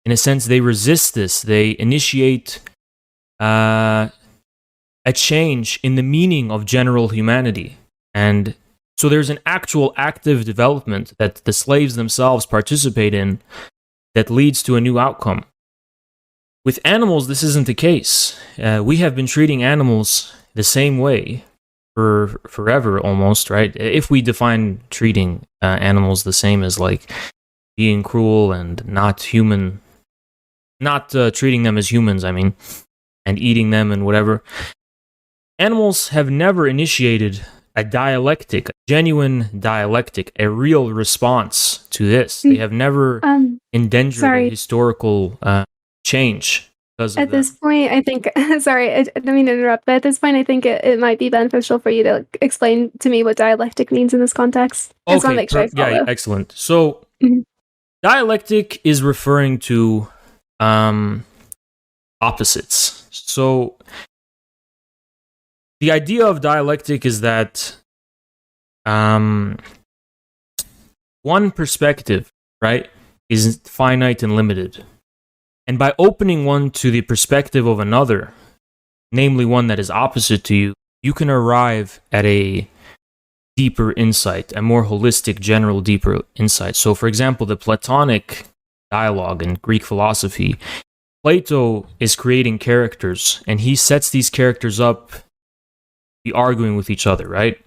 in a sense, they resist this. They initiate a change in the meaning of general humanity. And so there's an actual active development that the slaves themselves participate in that leads to a new outcome. With animals, this isn't the case. We have been treating animals the same way for forever, almost, right? If we define treating animals the same as like being cruel and not human, not treating them as humans, I mean, and eating them and whatever. Animals have never initiated a dialectic, a genuine dialectic, a real response to this. They have never endangered a historical change because of At this point, I think, sorry, I don't mean to interrupt, but at this point, I think it might be beneficial for you to explain to me what dialectic means in this context. I just want to make sure I follow. Yeah, excellent. So, dialectic is referring to opposites. So, the idea of dialectic is that one perspective, right, is finite and limited. And by opening one to the perspective of another, namely one that is opposite to you, you can arrive at a deeper insight, a more holistic, general, deeper insight. So, for example, the Platonic dialogue in Greek philosophy, Plato is creating characters, and he sets these characters up to be arguing with each other, right?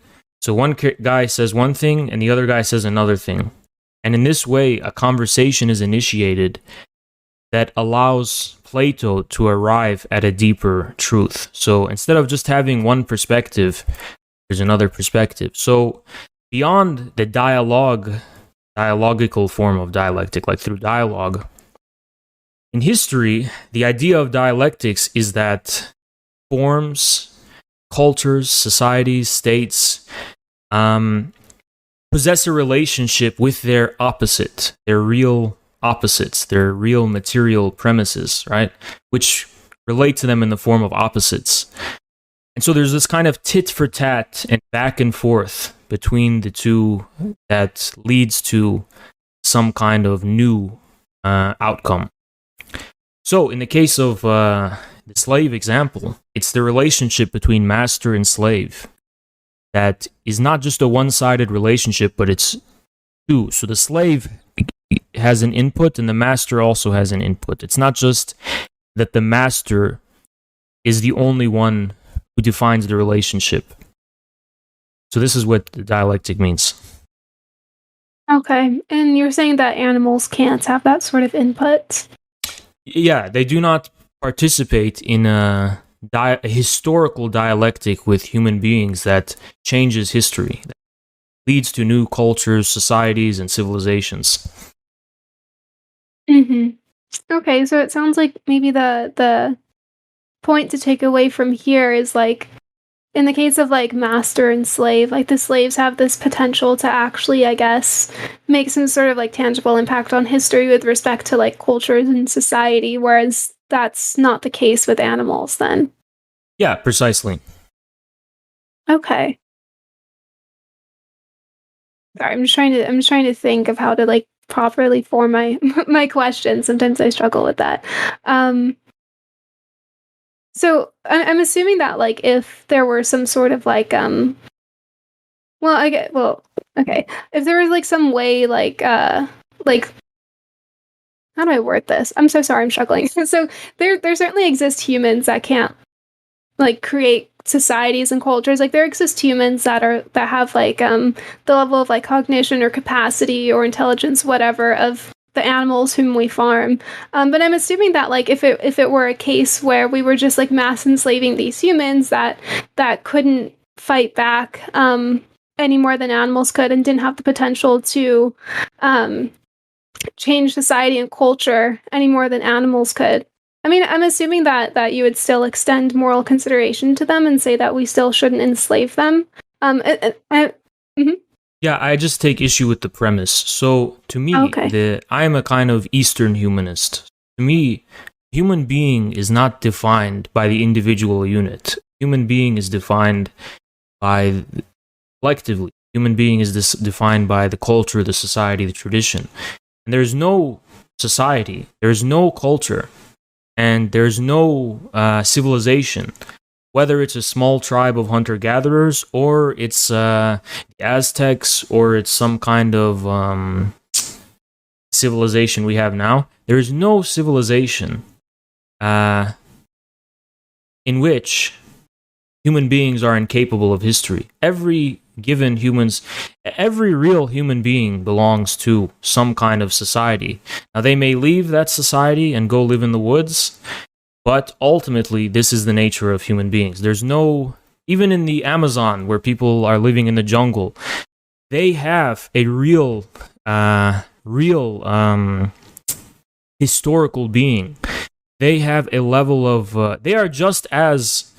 So one guy says one thing, and the other guy says another thing. And in this way, a conversation is initiated that allows Plato to arrive at a deeper truth. So instead of just having one perspective, there's another perspective. So beyond the dialogical form of dialectic, like through dialogue, in history, the idea of dialectics is that forms, cultures, societies, states possess a relationship with their opposite, their real opposites, their real material premises, right? Which relate to them in the form of opposites. And so there's this kind of tit for tat and back and forth between the two that leads to some kind of new outcome. So in the case of the slave example, it's the relationship between master and slave that is not just a one-sided relationship, but it's two. So the slave has an input and the master also has an input. It's not just that the master is the only one who defines the relationship. So this is what the dialectic means. Okay, and you're saying that animals can't have that sort of input? Yeah, they do not participate in a historical dialectic with human beings that changes history, that leads to new cultures, societies, and civilizations. Okay, so it sounds like maybe the point to take away from here is like, in the case of like master and slave, like the slaves have this potential to actually, I guess, make some sort of like tangible impact on history with respect to like cultures and society, whereas that's not the case with animals then. Yeah, precisely. Okay. Sorry, I'm just trying to think of how to like properly form my my question. Sometimes I struggle with that. So I'm assuming that like if there were some sort of like okay, if there was like some way like how do I word this? I'm so sorry, I'm struggling. So there certainly exist humans that can't like create societies and cultures. Like there exist humans that have like the level of like cognition or capacity or intelligence, whatever, of the animals whom we farm. But I'm assuming that like if it were a case where we were just like mass enslaving these humans that couldn't fight back any more than animals could and didn't have the potential to change society and culture any more than animals could. I mean, I'm assuming that you would still extend moral consideration to them and say that we still shouldn't enslave them. Mhm. Yeah, I just take issue with the premise. So to me, Okay. I am a kind of Eastern humanist. To me, human being is not defined by the individual unit. Human being is defined by collectively. Human being is defined by the culture, the society, the tradition. And there's no society, there's no culture, and there's no civilization, whether it's a small tribe of hunter-gatherers or it's the Aztecs or it's some kind of civilization we have now. There is no civilization in which human beings are incapable of history. Every real human being belongs to some kind of society. Now, they may leave that society and go live in the woods, but ultimately, this is the nature of human beings. There's no, even in the Amazon, where people are living in the jungle, they have a real historical being. They have a level of, they are just as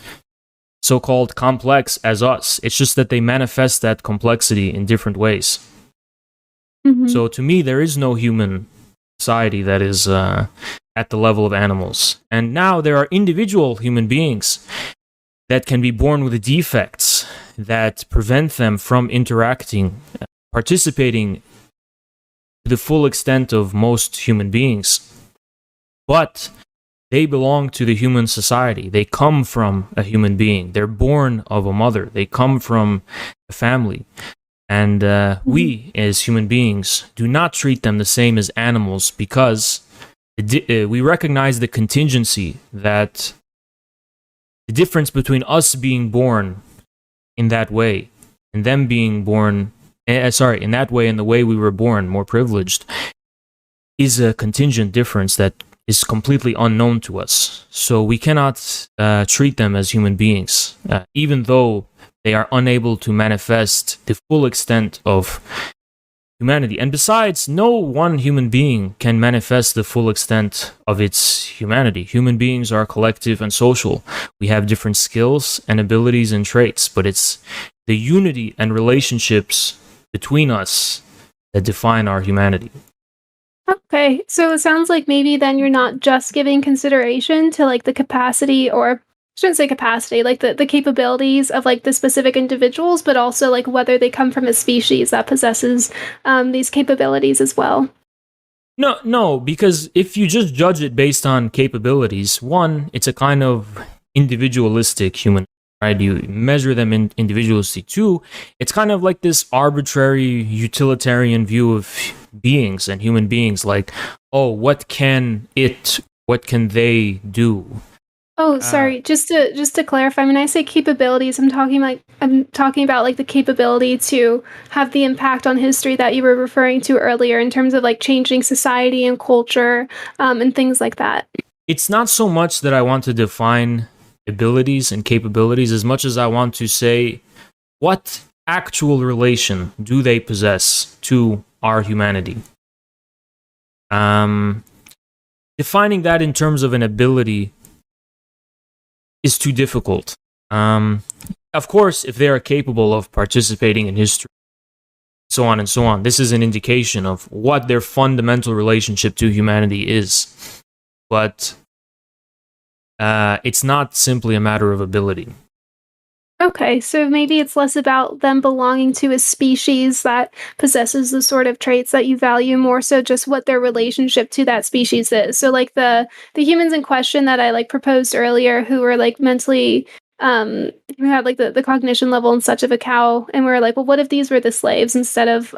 so-called complex as us. It's just that they manifest that complexity in different ways. Mm-hmm. So to me, there is no human society that is at the level of animals. And now there are individual human beings that can be born with defects that prevent them from interacting, participating to the full extent of most human beings. But they belong to the human society. They come from a human being. They're born of a mother. They come from a family. And we, as human beings, do not treat them the same as animals because we recognize the contingency that the difference between us being born in that way and them being born, in that way and the way we were born, more privileged, is a contingent difference that is completely unknown to us. So we cannot treat them as human beings, even though they are unable to manifest the full extent of humanity. And besides, no one human being can manifest the full extent of its humanity. Human beings are collective and social. We have different skills and abilities and traits, but it's the unity and relationships between us that define our humanity. Okay, so it sounds like maybe then you're not just giving consideration to like the capacity, or I shouldn't say capacity, like the capabilities of like the specific individuals, but also like whether they come from a species that possesses these capabilities as well. No, because if you just judge it based on capabilities, one, it's a kind of individualistic human, right? You measure them in individualistic. Two, it's kind of like this arbitrary utilitarian view of beings and human beings, like, oh, what can they do? Oh, sorry. Just to clarify, when I say capabilities, I'm talking about like the capability to have the impact on history that you were referring to earlier in terms of like changing society and culture, and things like that. It's not so much that I want to define abilities and capabilities as much as I want to say what actual relation do they possess to our humanity. Defining that in terms of an ability is too difficult. Of course, if they are capable of participating in history, so on and so on, this is an indication of what their fundamental relationship to humanity is. But it's not simply a matter of ability. Okay, so maybe it's less about them belonging to a species that possesses the sort of traits that you value, more so just what their relationship to that species is. So like the humans in question that I like proposed earlier, who were like mentally who had like the cognition level and such of a cow, and we were like, well, what if these were the slaves instead of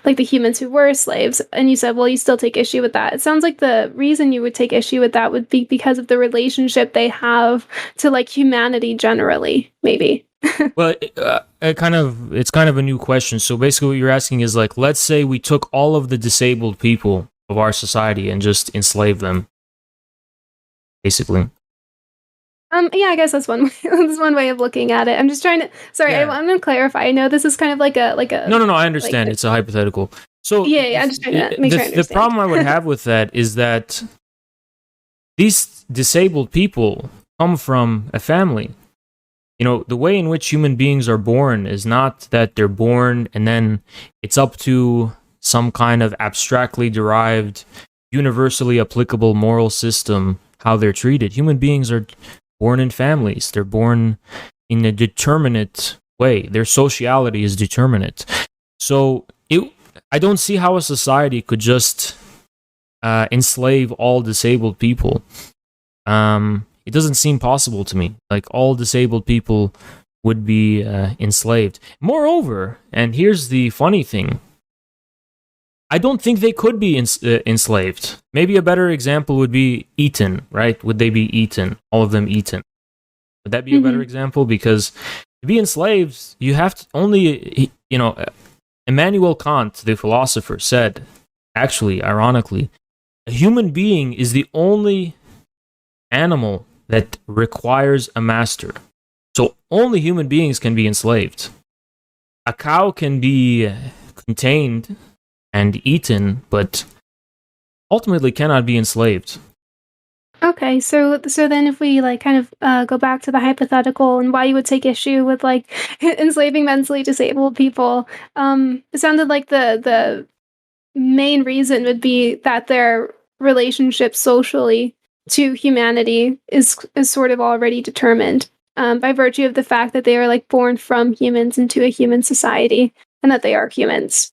like the humans who were slaves? And you said, well, you still take issue with that. It sounds like the reason you would take issue with that would be because of the relationship they have to like humanity generally, maybe. Well, it's kind of a new question. So basically, what you're asking is like, let's say we took all of the disabled people of our society and just enslave them, basically. Yeah, I guess that's one way, that's one way of looking at it. I'm just trying to. Sorry, Yeah. I'm gonna clarify. I know this is kind of like a No, I like understand. It's a hypothetical. So yeah. I'm just trying to make sure I the understand. problem I would have with that is that these disabled people come from a family. You know, the way in which human beings are born is not that they're born and then it's up to some kind of abstractly derived, universally applicable moral system how they're treated. Human beings are born in families. They're born in a determinate way. Their sociality is determinate. So I don't see how a society could just enslave all disabled people. It doesn't seem possible to me. Like all disabled people would be enslaved. Moreover, and here's the funny thing, I don't think they could be enslaved. Maybe a better example would be eaten, right? Would they be eaten? All of them eaten. Would that be a better example? Because to be enslaved, you have to only, Immanuel Kant, the philosopher, said, actually, ironically, a human being is the only animal that requires a master. So only human beings can be enslaved. A cow can be contained and eaten, but ultimately cannot be enslaved. Okay, so then if we like kind of go back to the hypothetical and why you would take issue with like enslaving mentally disabled people, it sounded like the main reason would be that their relationship socially to humanity is sort of already determined by virtue of the fact that they are like born from humans into a human society and that they are humans.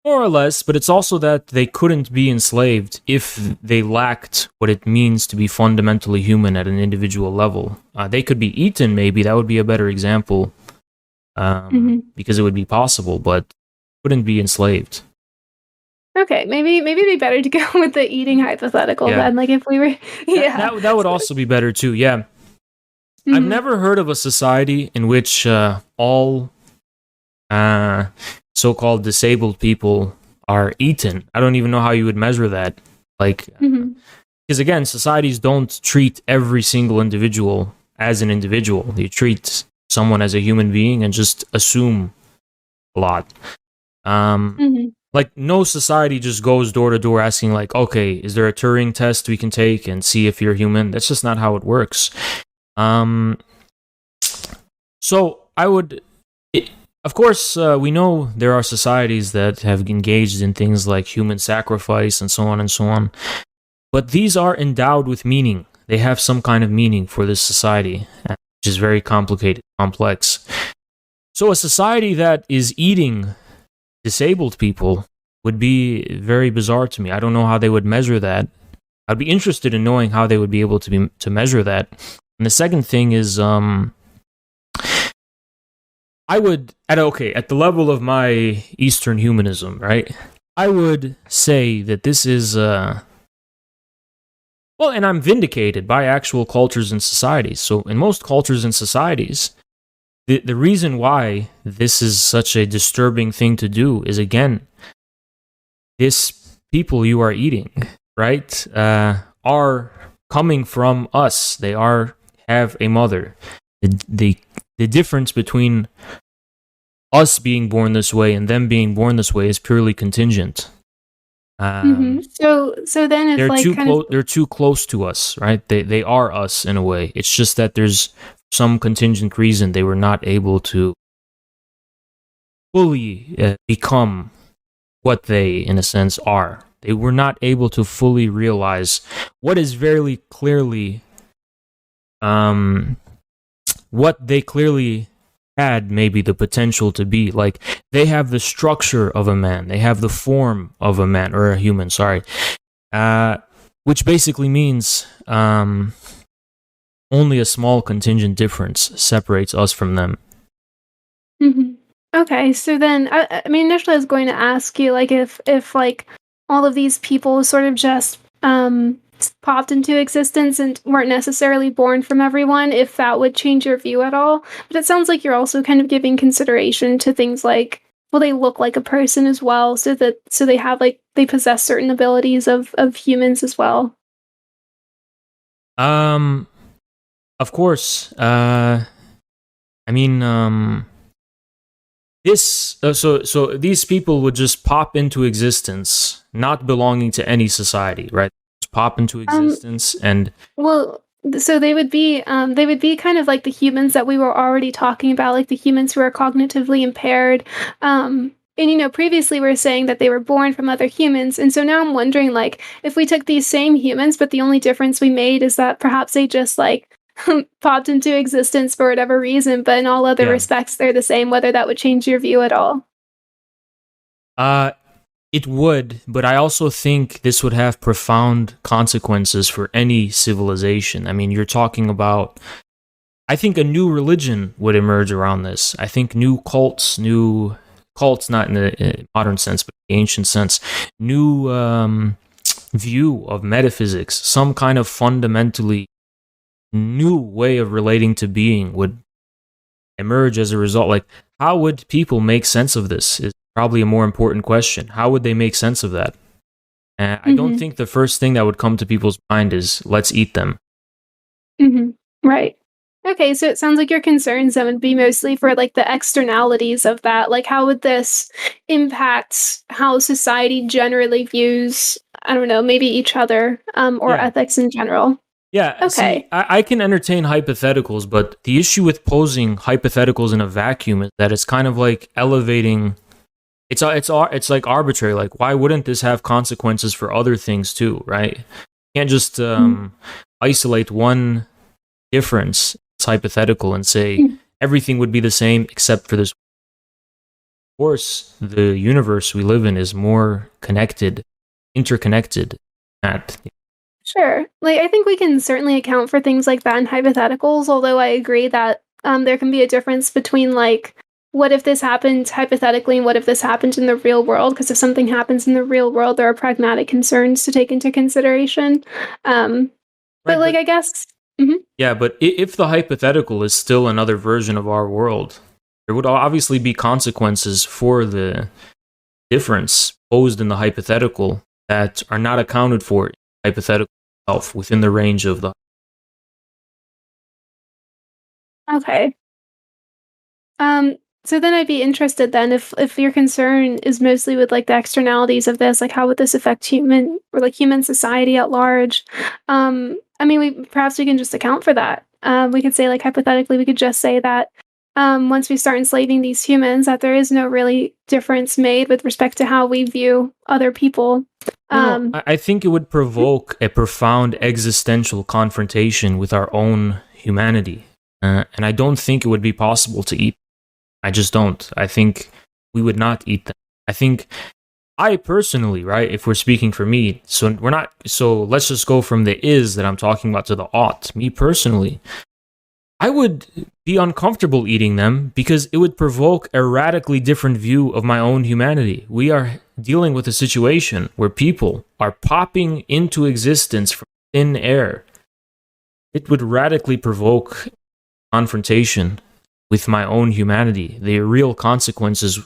More or less, but it's also that they couldn't be enslaved if they lacked what it means to be fundamentally human at an individual level. They could be eaten, maybe. That would be a better example because it would be possible, but couldn't be enslaved. Okay, maybe it'd be better to go with the eating hypothetical then. Like if we were, that would also be better too. Yeah, I've never heard of a society in which all so-called disabled people are eaten. I don't even know how you would measure that. Like, because again, societies don't treat every single individual as an individual. They treat someone as a human being and just assume a lot. Like, no society just goes door to door asking, like, okay, is there a Turing test we can take and see if you're human? That's just not how it works. So I would... Of course, we know there are societies that have engaged in things like human sacrifice and so on and so on. But these are endowed with meaning. They have some kind of meaning for this society, which is very complicated, complex. So a society that is eating disabled people would be very bizarre to me. I don't know how they would measure that. I'd be interested in knowing how they would be able to measure that. And the second thing is... I would, at the level of my Eastern humanism, right? I would say that this is, and I'm vindicated by actual cultures and societies. So in most cultures and societies, the reason why this is such a disturbing thing to do is, again, this people you are eating, right, are coming from us. They have a mother. The difference between us being born this way and them being born this way is purely contingent. So then if they're too close to us, right? They are us in a way. It's just that there's some contingent reason they were not able to fully become what they, in a sense, are. They were not able to fully realize what is very clearly what they clearly had maybe the potential to be. Like, they have the structure of a man, they have the form of a man, or a human, sorry, which basically means only a small contingent difference separates us from them. Okay, so then, I mean, initially I was going to ask you, like, if like, all of these people sort of just popped into existence and weren't necessarily born from everyone, if that would change your view at all. But it sounds like you're also kind of giving consideration to things like will they look like a person as well, so they have like they possess certain abilities of humans as well? Um, of course. I mean, so these people would just pop into existence, not belonging to any society, right? Just pop into Um, existence, and Well, so they would be kind of like the humans that we were already talking about, like the humans who are cognitively impaired. And previously we were saying that they were born from other humans, and so now I'm wondering, like, if we took these same humans, but the only difference we made is that perhaps they just like popped into existence for whatever reason, but in all other yeah. respects they're the same. Whether that would change your view at all? Uh, it would, but I also think this would have profound consequences for any civilization. I mean, you're talking about. I think a new religion would emerge around this. I think new cults, not in the modern sense, but the ancient sense, new view of metaphysics, some kind of fundamentally new way of relating to being would emerge as a result. Like, how would people make sense of this is probably a more important question. How would they make sense of that? And I don't Mm-hmm. think the first thing that would come to people's mind is let's eat them. Mm-hmm. Right. Okay, so it sounds like your concerns then would be mostly for like the externalities of that. Like, how would this impact how society generally views, I don't know, maybe each other, or Yeah. ethics in general? Yeah, see, Okay. I can entertain hypotheticals, but the issue with posing hypotheticals in a vacuum is that it's kind of like elevating. It's like arbitrary. Like, why wouldn't this have consequences for other things too, right? You can't just isolate one difference. It's hypothetical and say Mm-hmm. everything would be the same except for this. Of course, the universe we live in is more connected, interconnected. At Sure. Like, I think we can certainly account for things like that in hypotheticals, although I agree that there can be a difference between, like, what if this happened hypothetically and what if this happened in the real world? Because if something happens in the real world, there are pragmatic concerns to take into consideration. Um, but, right, like, but I guess. Mhm. yeah, but if the hypothetical is still another version of our world, there would obviously be consequences for the difference posed in the hypothetical that are not accounted for in the hypothetical itself within the range of the. Okay. Um, so then I'd be interested then if your concern is mostly with like the externalities of this, like how would this affect human or like human society at large? I mean, we can just account for that. We could say like hypothetically, we could just say that once we start enslaving these humans, that there is no really difference made with respect to how we view other people. No, Um, I think it would provoke a profound existential confrontation with our own humanity. And I don't think it would be possible to eat. I just don't. I think we would not eat them. I think I personally, right, if we're speaking for me, so let's just go from the is that I'm talking about to the ought. Me personally, I would be uncomfortable eating them because it would provoke a radically different view of my own humanity. We are dealing with a situation where people are popping into existence from thin air. It would radically provoke confrontation with my own humanity, the real consequences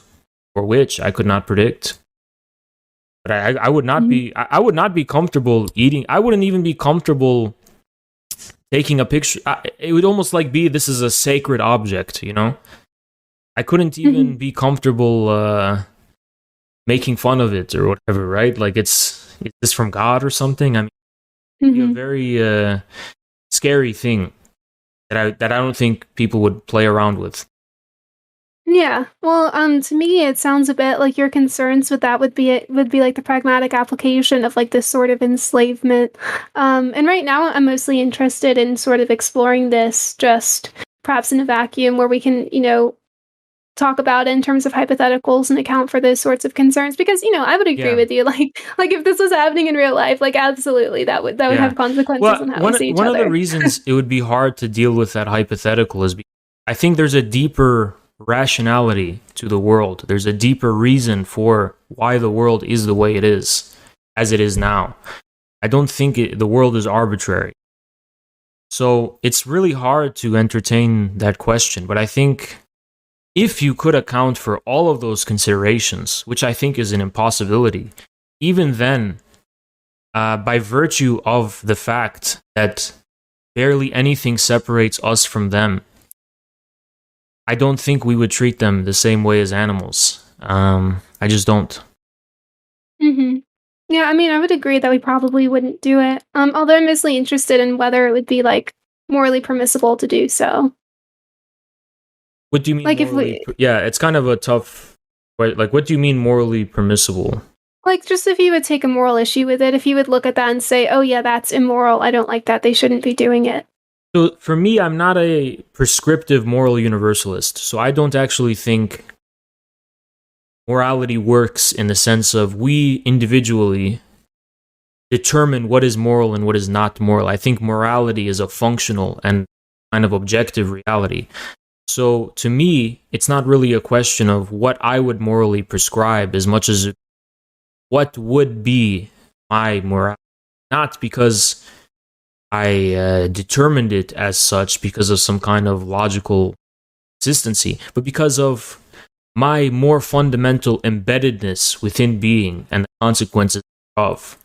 for which I could not predict. But I would not mhm, be I would not be comfortable eating. I wouldn't even be comfortable taking a picture. It would almost like be this is a sacred object, you know. I couldn't mhm, even be comfortable making fun of it or whatever, right? Like is this from God or something? I mean, it'd be a mhm. very scary thing that I don't think people would play around with. Yeah. Well, to me, it sounds a bit like your concerns with that would be like the pragmatic application of like this sort of enslavement. And right now, I'm mostly interested in sort of exploring this just perhaps in a vacuum where we can, talk about it in terms of hypotheticals and account for those sorts of concerns. Because I would agree Yeah. with you. Like if this was happening in real life, like absolutely, that would Yeah. have consequences Well, on how we see each one of the other. reasons it would be hard to deal with that hypothetical is because I think there's a deeper rationality to the world. There's a deeper reason for why the world is the way it is, as it is now. I don't think the world is arbitrary. So it's really hard to entertain that question. But I think if you could account for all of those considerations, which I think is an impossibility, even then, by virtue of the fact that barely anything separates us from them, I don't think we would treat them the same way as animals. I just don't. Mm-hmm. Yeah, I mean, I would agree that we probably wouldn't do it. Although I'm mostly interested in whether it would be like morally permissible to do so. What do you mean Like if morally? we Yeah, it's kind of a tough. Right, like, what do you mean morally permissible? like just if you would take a moral issue with it, if you would look at that and say, "Oh yeah, that's immoral. I don't like that. They shouldn't be doing it." So for me, I'm not a prescriptive moral universalist. So I don't actually think morality works in the sense of we individually determine what is moral and what is not moral. I think morality is a functional and kind of objective reality. So to me, it's not really a question of what I would morally prescribe as much as what would be my morality. Not because I determined it as such because of some kind of logical consistency, but because of my more fundamental embeddedness within being and the consequences of.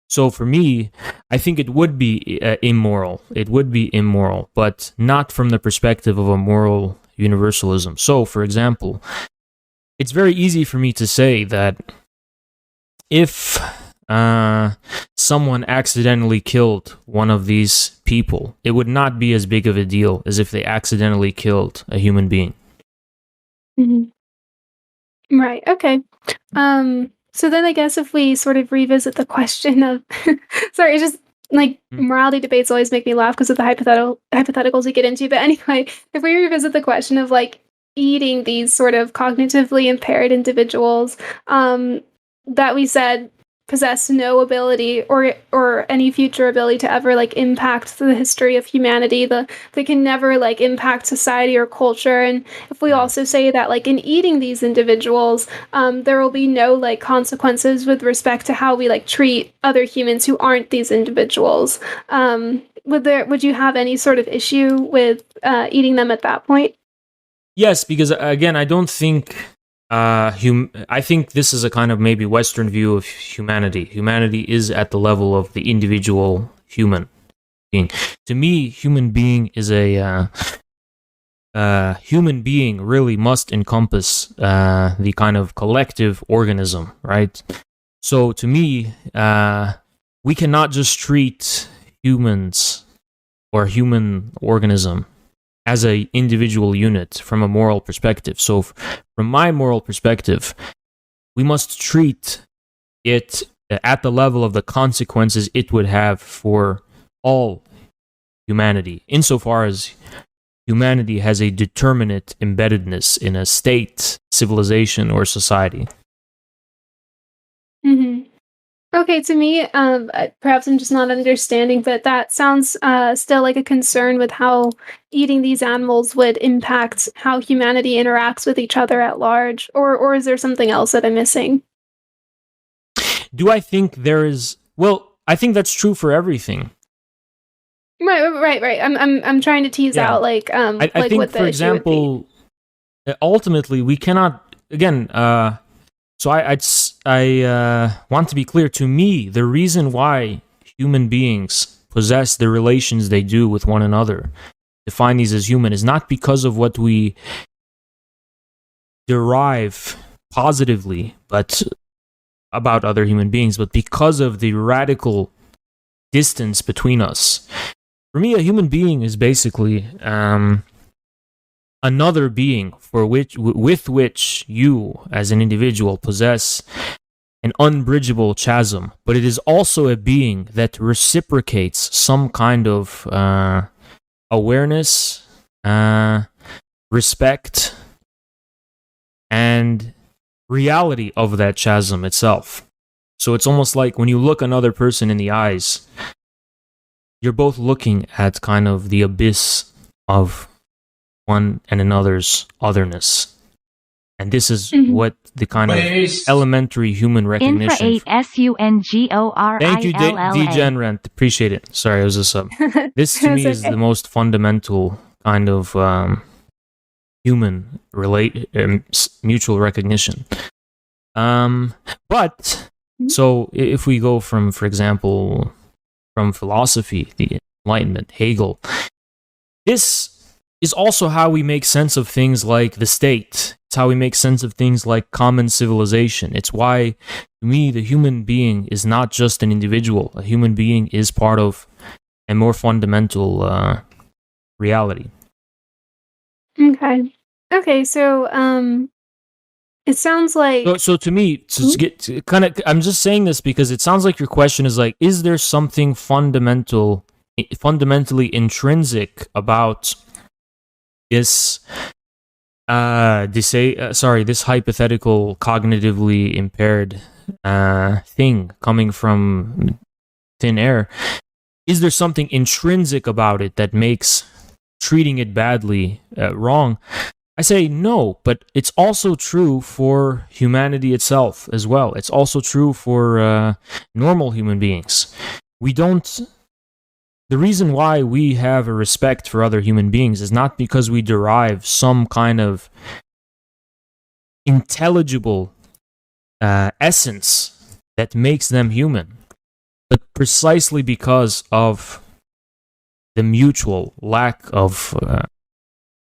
So for me, I think it would be immoral. It would be immoral, but not from the perspective of a moral universalism. So, for example, it's very easy for me to say that if someone accidentally killed one of these people, it would not be as big of a deal as if they accidentally killed a human being. Mhm. Right. Okay. So then I guess if we sort of revisit the question of sorry, it's just like morality debates always make me laugh because of the hypotheticals we get into. But anyway, if we revisit the question of like eating these sort of cognitively impaired individuals, that we said possess no ability or any future ability to ever like impact the history of humanity, they can never like impact society or culture. And if we also say that like in eating these individuals, there will be no like consequences with respect to how we like treat other humans who aren't these individuals, would you have any sort of issue with eating them at that point? Yes, because again, I don't think I think this is a kind of maybe Western view of humanity. Humanity is at the level of the individual human being. To me, human being is a human being really must encompass the kind of collective organism, right? So to me, we cannot just treat humans or human organism as a individual unit from a moral perspective. So from my moral perspective, we must treat it at the level of the consequences it would have for all humanity, insofar as humanity has a determinate embeddedness in a state, civilization, or society. Mm-hmm. Okay, to me, perhaps I'm just not understanding, but that sounds still like a concern with how eating these animals would impact how humanity interacts with each other at large, or is there something else that I'm missing? Do I think there is? Well, I think that's true for everything. Right. I'm trying to tease out like I like think, what the for issue would be. example, ultimately we cannot again. So I want to be clear. To me, the reason why human beings possess the relations they do with one another, define these as human, is not because of what we derive positively, but about other human beings, but because of the radical distance between us. For me, a human being is basically another being with which you, as an individual, possess an unbridgeable chasm, but it is also a being that reciprocates some kind of awareness, respect, and reality of that chasm itself. So it's almost like when you look another person in the eyes, you're both looking at kind of the abyss of one and another's otherness. And this is what the kind of elementary human recognition. Infra 8 SUNGORILLA. Thank you, D-Gen Appreciate it. Sorry, it was a sub. This to me is the most fundamental kind of human mutual recognition. But so if we go from, for example, from philosophy, the Enlightenment, Hegel, this is also how we make sense of things like the state. It's how we make sense of things like common civilization. It's why, to me, the human being is not just an individual. A human being is part of a more fundamental reality. Okay, so it sounds like So to me, to get kind of, I'm just saying this because it sounds like your question is like, is there something fundamentally intrinsic about this this hypothetical cognitively impaired thing coming from thin air? Is there something intrinsic about it that makes treating it badly wrong? I say no, but it's also true for humanity itself as well. It's also true for normal human beings. The reason why we have a respect for other human beings is not because we derive some kind of intelligible essence that makes them human, but precisely because of the mutual lack of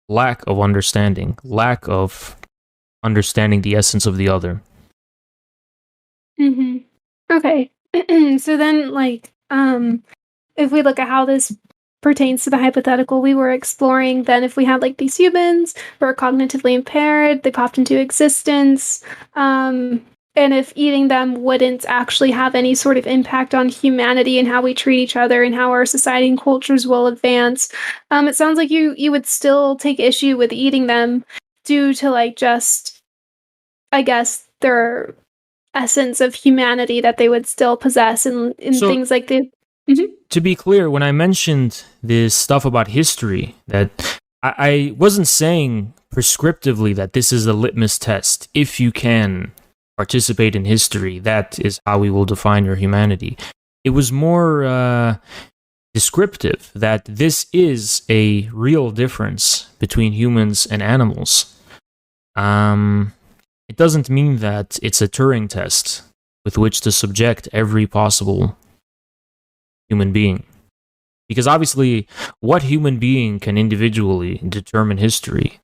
understanding, lack of understanding the essence of the other. Okay. So then, like, if we look at how this pertains to the hypothetical we were exploring, then if we had like these humans who are cognitively impaired, they popped into existence, and if eating them wouldn't actually have any sort of impact on humanity and how we treat each other and how our society and cultures will advance, it sounds like you would still take issue with eating them due to like just, I guess, their essence of humanity that they would still possess in so, things like the. To be clear, when I mentioned this stuff about history, that I wasn't saying prescriptively that this is a litmus test. If you can participate in history, that is how we will define your humanity. It was more descriptive that this is a real difference between humans and animals. It doesn't mean that it's a Turing test with which to subject every possible human being. Because obviously, what human being can individually determine history?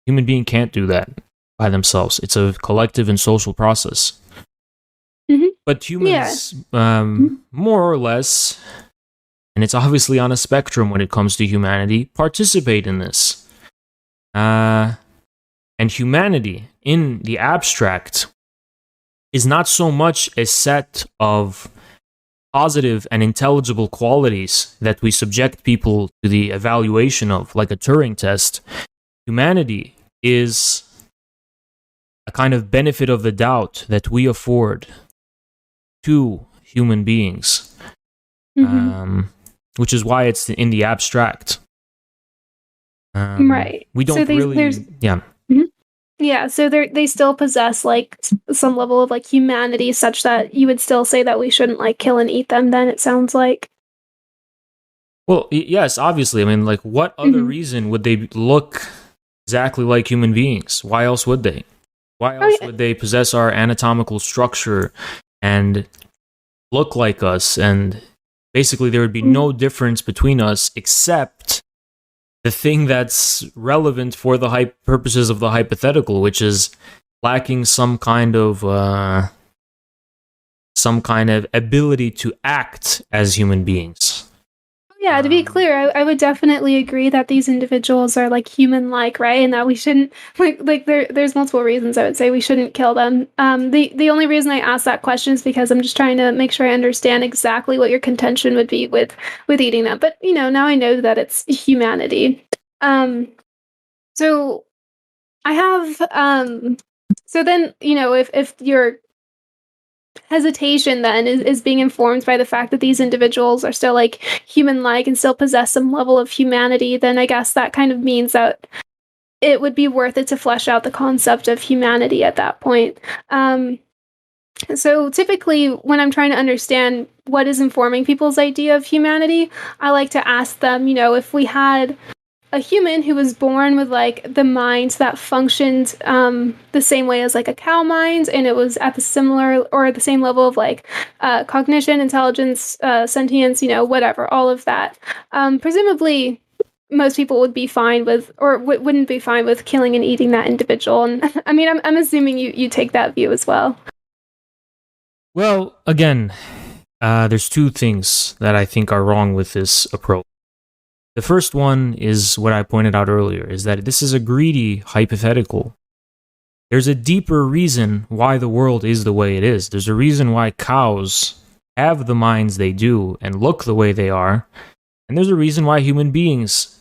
Human being can't do that by themselves. It's a collective and social process. But humans, more or less, and it's obviously on a spectrum when it comes to humanity, participate in this. And humanity, in the abstract, is not so much a set of positive and intelligible qualities that we subject people to the evaluation of, like a Turing test. Humanity is a kind of benefit of the doubt that we afford to human beings, which is why it's in the abstract. Right. We don't Yeah, so they still possess like some level of like humanity, such that you would still say that we shouldn't like kill and eat them. Then it sounds like. Well, yes, obviously. I mean, like, what other reason would they look exactly like human beings? Why else would they? Why else would they possess our anatomical structure and look like us? And basically, there would be no difference between us except the thing that's relevant for the purposes of the hypothetical, which is lacking some kind of ability to act as human beings. Yeah, to be clear, I would definitely agree that these individuals are like human-like, right? And that we shouldn't there's multiple reasons I would say we shouldn't kill them. The only reason I asked that question is because I'm just trying to make sure I understand exactly what your contention would be with eating them. But now I know that it's humanity. So I have so then if your hesitation then is being informed by the fact that these individuals are still like human-like and still possess some level of humanity, then I guess that kind of means that it would be worth it to flesh out the concept of humanity at that point. So typically when I'm trying to understand what is informing people's idea of humanity, I like to ask them, if we had a human who was born with like the mind that functioned the same way as like a cow mind, and it was at the similar or the same level of like cognition, intelligence, sentience, whatever, all of that. Presumably, most people would be fine with, or wouldn't be fine with killing and eating that individual. And I mean, I'm assuming you take that view as well. Well, again, there's two things that I think are wrong with this approach. The first one is what I pointed out earlier, is that this is a greedy hypothetical. There's a deeper reason why the world is the way it is. There's a reason why cows have the minds they do and look the way they are. And there's a reason why human beings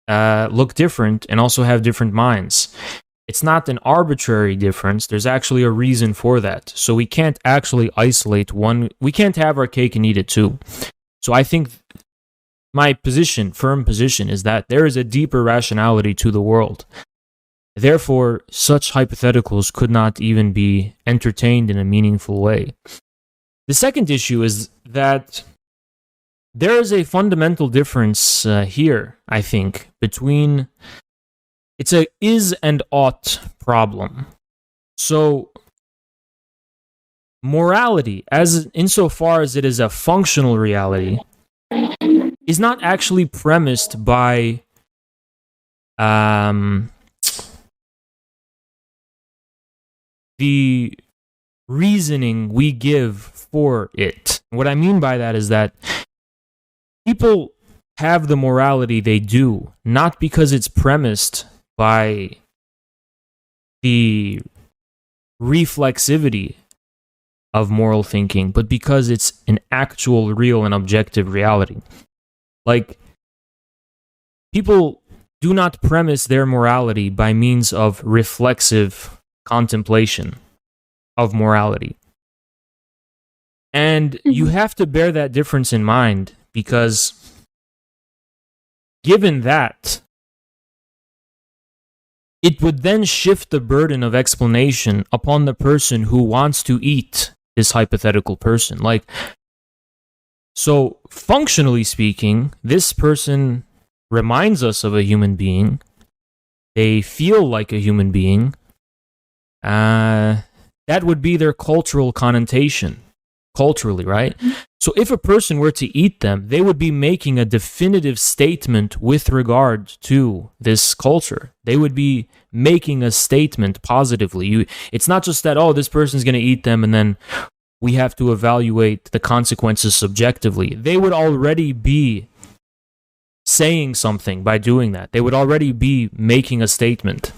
look different and also have different minds. It's not an arbitrary difference. There's actually a reason for that. So we can't actually isolate one. We can't have our cake and eat it too. So I think my firm position, is that there is a deeper rationality to the world. Therefore, such hypotheticals could not even be entertained in a meaningful way. The second issue is that there is a fundamental difference here, I think, between... It's a is and ought problem. So, morality, insofar as it is a functional reality, is not actually premised by the reasoning we give for it. What I mean by that is that people have the morality they do, not because it's premised by the reflexivity of moral thinking, but because it's an actual, real, and objective reality. Like, people do not premise their morality by means of reflexive contemplation of morality. And you have to bear that difference in mind, because given that, it would then shift the burden of explanation upon the person who wants to eat this hypothetical person. So functionally speaking, this person reminds us of a human being. They feel like a human being. That would be their cultural connotation. Culturally, right? So if a person were to eat them, they would be making a definitive statement with regard to this culture. They would be making a statement positively. It's not just that, this person's going to eat them and then we have to evaluate the consequences subjectively. They would already be saying something by doing that. They would already be making a statement.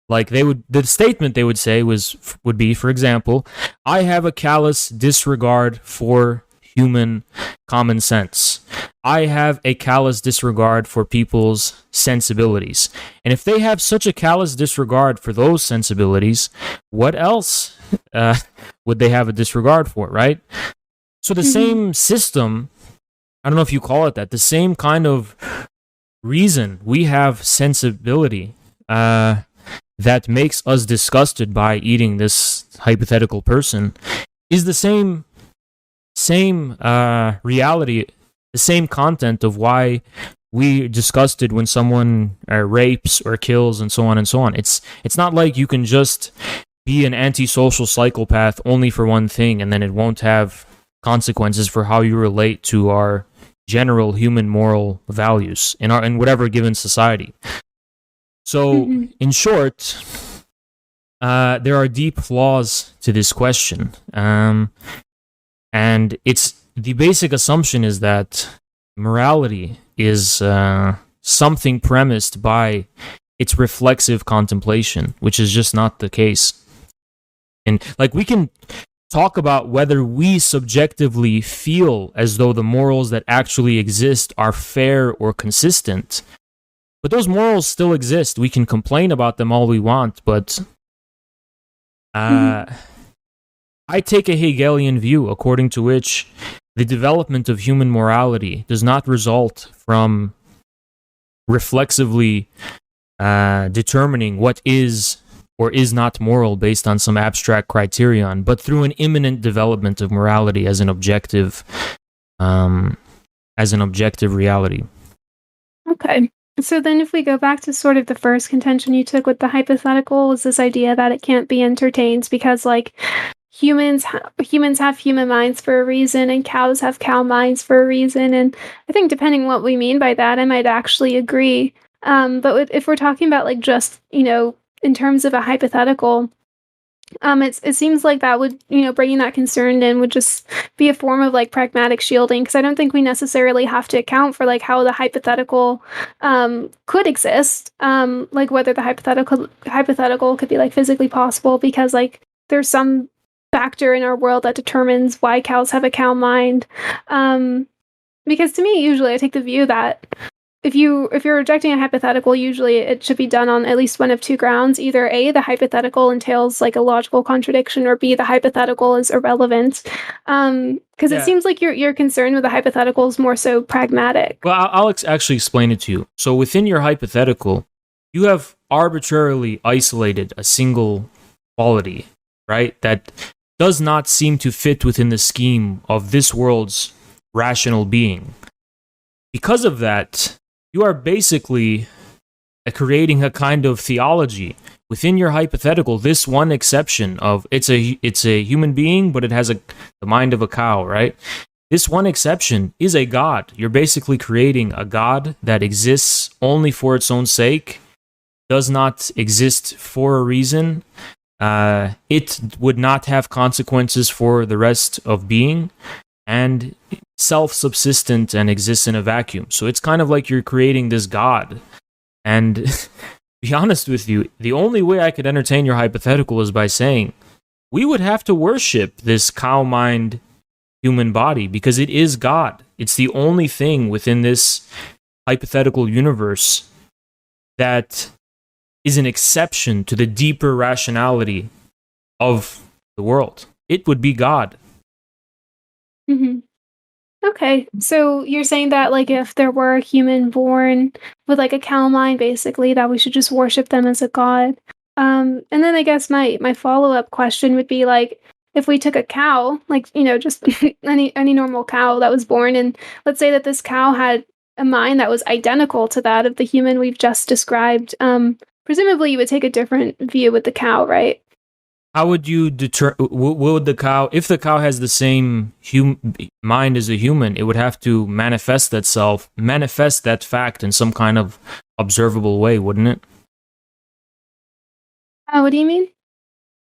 The statement they would say would be, for example, I have a callous disregard for human common sense. I have a callous disregard for people's sensibilities. And if they have such a callous disregard for those sensibilities, what else would they have a disregard for, right? So the same system, I don't know if you call it that, the same kind of reason we have sensibility that makes us disgusted by eating this hypothetical person is the same reality, the same content of why we're disgusted when someone rapes or kills and so on and so on. It's not like you can just be an antisocial psychopath only for one thing and then it won't have consequences for how you relate to our general human moral values in whatever given society. So, in short, there are deep flaws to this question. And the basic assumption is that morality is something premised by its reflexive contemplation, which is just not the case. And we can talk about whether we subjectively feel as though the morals that actually exist are fair or consistent. But those morals still exist. We can complain about them all we want, but I take a Hegelian view according to which the development of human morality does not result from reflexively determining what is or is not moral based on some abstract criterion, but through an imminent development of morality as an objective reality. Okay. So then if we go back to sort of the first contention you took with the hypothetical, is this idea that it can't be entertained because, like, humans have human minds for a reason and cows have cow minds for a reason, and I think depending what we mean by that, I might actually agree. But if we're talking about, like, just, in terms of a hypothetical, it seems like that would, bringing that concern in would just be a form of, like, pragmatic shielding, because I don't think we necessarily have to account for, like, how the hypothetical could exist, like whether the hypothetical could be, like, physically possible, because, like, there's some factor in our world that determines why cows have a cow mind. Because to me, usually I take the view that if you're rejecting a hypothetical, usually it should be done on at least one of two grounds. Either A, the hypothetical entails, like, a logical contradiction, or B, the hypothetical is irrelevant. Because it seems like your concern with the hypothetical is more so pragmatic. Well, I'll actually explain it to you. So within your hypothetical, you have arbitrarily isolated a single quality, right? That does not seem to fit within the scheme of this world's rational being. Because of that, you are basically creating a kind of theology within your hypothetical. This one exception of it's a human being, but it has the mind of a cow, right? This one exception is a god. You're basically creating a god that exists only for its own sake, does not exist for a reason. It would not have consequences for the rest of being, and self-subsistent and exists in a vacuum. So it's kind of like you're creating this god. And to be honest with you, the only way I could entertain your hypothetical is by saying we would have to worship this cow mind human body because it is God. It's the only thing within this hypothetical universe that is an exception to the deeper rationality of the world. It would be God. Mm-hmm. Okay, so you're saying that, like, if there were a human born with, like, a cow mind, basically, that we should just worship them as a god. And then I guess my follow-up question would be, like, if we took a cow, like, just any normal cow that was born, and let's say that this cow had a mind that was identical to that of the human we've just described, presumably you would take a different view with the cow, right? How would you would the cow, if the cow has the same mind as a human, it would have to manifest that fact in some kind of observable way, wouldn't it? What do you mean?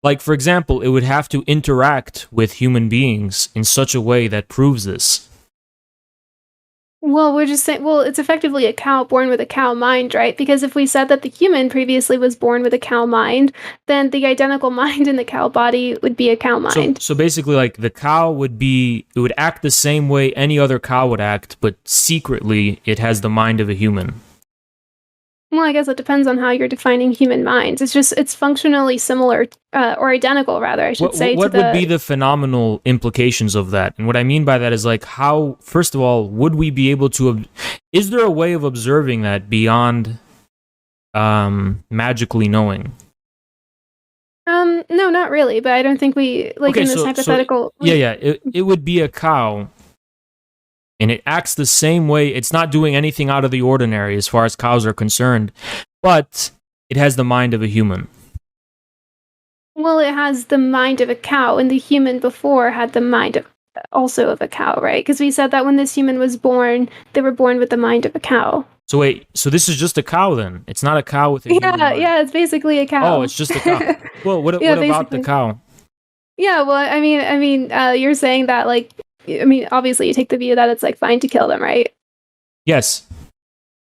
Like, for example, it would have to interact with human beings in such a way that proves this. Well, we're just saying, well, it's effectively a cow born with a cow mind, right? Because if we said that the human previously was born with a cow mind, then the identical mind in the cow body would be a cow mind. So basically, like, the cow it would act the same way any other cow would act, but secretly it has the mind of a human. Well, I guess it depends on how you're defining human minds. It's functionally similar, or identical, rather, I should say. What would be the phenomenal implications of that? And what I mean by that is, like, how, first of all, would we be able to, is there a way of observing that beyond magically knowing? No, not really, but I don't think we, like, in this hypothetical... It would be a cow, and it acts the same way. It's not doing anything out of the ordinary as far as cows are concerned, but it has the mind of a human. Well, it has the mind of a cow, and the human before had the mind also of a cow, right? Because we said that when this human was born, they were born with the mind of a cow. So wait, so this is just a cow then? It's not a cow with a human mind. Yeah, it's basically a cow. Oh, it's just a cow. Well, what about the cow? Yeah, well, I mean, you're saying that, like, obviously you take the view that it's, like, fine to kill them, right? Yes.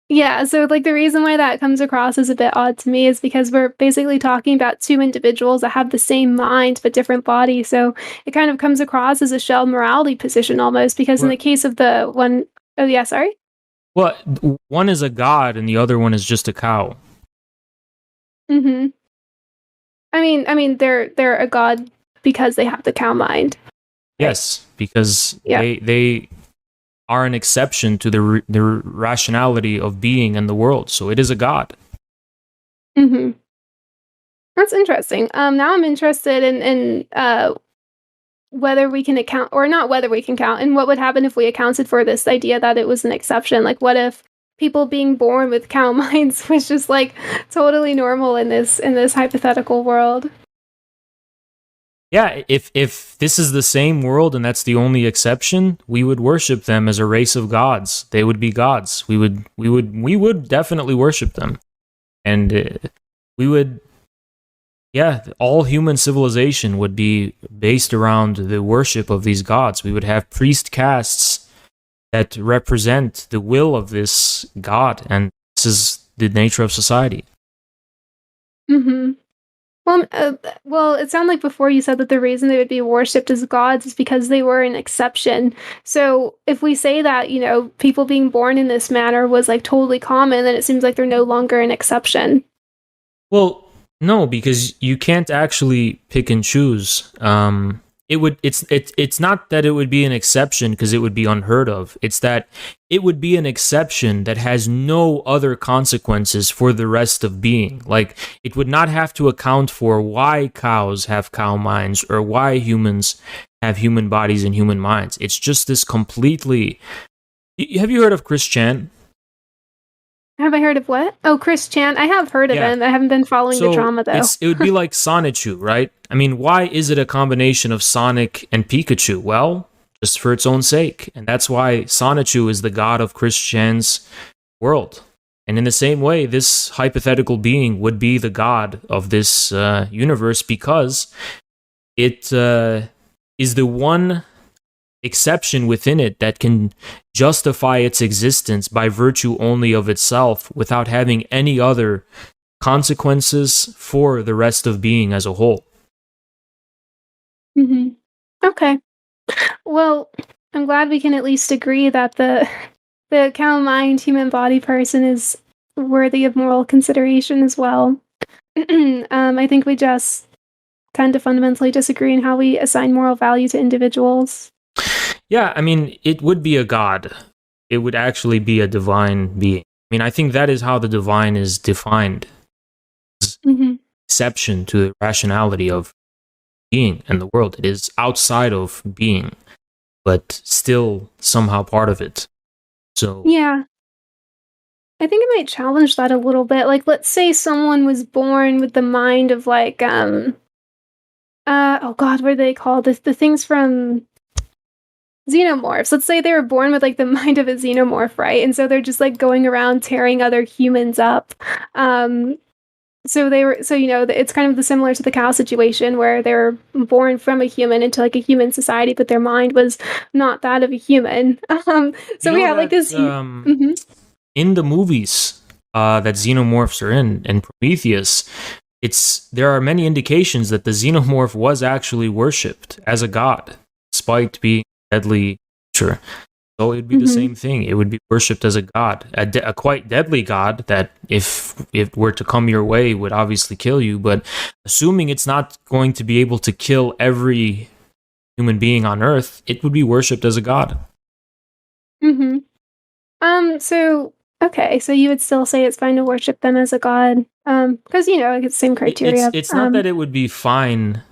Yeah, so, like, the reason why that comes across as a bit odd to me is because we're basically talking about two individuals that have the same mind but different bodies, so it kind of comes across as a shell morality position almost, because in the case of the one... Oh, yeah, sorry? Well, one is a god and the other one is just a cow. Mm-hmm. I mean, they're a god because they have the cow mind. Yes, because they are an exception to the rationality of being and the world. So it is a god. Mm-hmm. That's interesting. Now I'm interested in whether we can account, or not whether we can count, and what would happen if we accounted for this idea that it was an exception. Like, what if people being born with cow minds was just like totally normal in this hypothetical world. Yeah, if this is the same world and that's the only exception, we would worship them as a race of gods. They would be gods. We would definitely worship them, and we would. Yeah, all human civilization would be based around the worship of these gods. We would have priest castes that represent the will of this god, and this is the nature of society. Mm-hmm. Well, it sounded like before you said that the reason they would be worshipped as gods is because they were an exception. So if we say that, people being born in this manner was like totally common, then it seems like they're no longer an exception. Well, no, because you can't actually pick and choose. It's not that it would be an exception because it would be unheard of. It's that it would be an exception that has no other consequences for the rest of being. Like, it would not have to account for why cows have cow minds or why humans have human bodies and human minds. It's just this completely. Have you heard of Chris Chan? Have I heard of what? Oh, Chris Chan. I have heard of him. I haven't been following the drama, though. It would be like Sonichu, right? I mean, why is it a combination of Sonic and Pikachu? Well, just for its own sake. And that's why Sonichu is the god of Chris Chan's world. And in the same way, this hypothetical being would be the god of this universe because it is the one exception within it that can justify its existence by virtue only of itself without having any other consequences for the rest of being as a whole. Mm-hmm. Okay. Well, I'm glad we can at least agree that the cow mind human body person is worthy of moral consideration as well. I think we just tend to fundamentally disagree in how we assign moral value to individuals. Yeah, I mean, it would be a god. It would actually be a divine being. I mean, I think that is how the divine is defined. Mm-hmm. Exception to the rationality of being and the world. It is outside of being, but still somehow part of it. So yeah, I think it might challenge that a little bit. Like, let's say someone was born with the mind of like oh god, what are they called? The things from xenomorphs. Let's say they were born with like the mind of a xenomorph, right? And so they're just like going around tearing other humans up. So it's kind of similar to the cow situation where they were born from a human into like a human society, but their mind was not that of a human. So we have like this. Mm-hmm. In the movies that xenomorphs are in Prometheus, there are many indications that the xenomorph was actually worshipped as a god, despite being deadly creature. So it'd be the same thing. It would be worshipped as a god, a quite deadly god that, if it were to come your way, would obviously kill you. But assuming it's not going to be able to kill every human being on Earth, it would be worshipped as a god. Mm-hmm. So okay, so you would still say it's fine to worship them as a god, because it's the same criteria. It's not that it would be fine.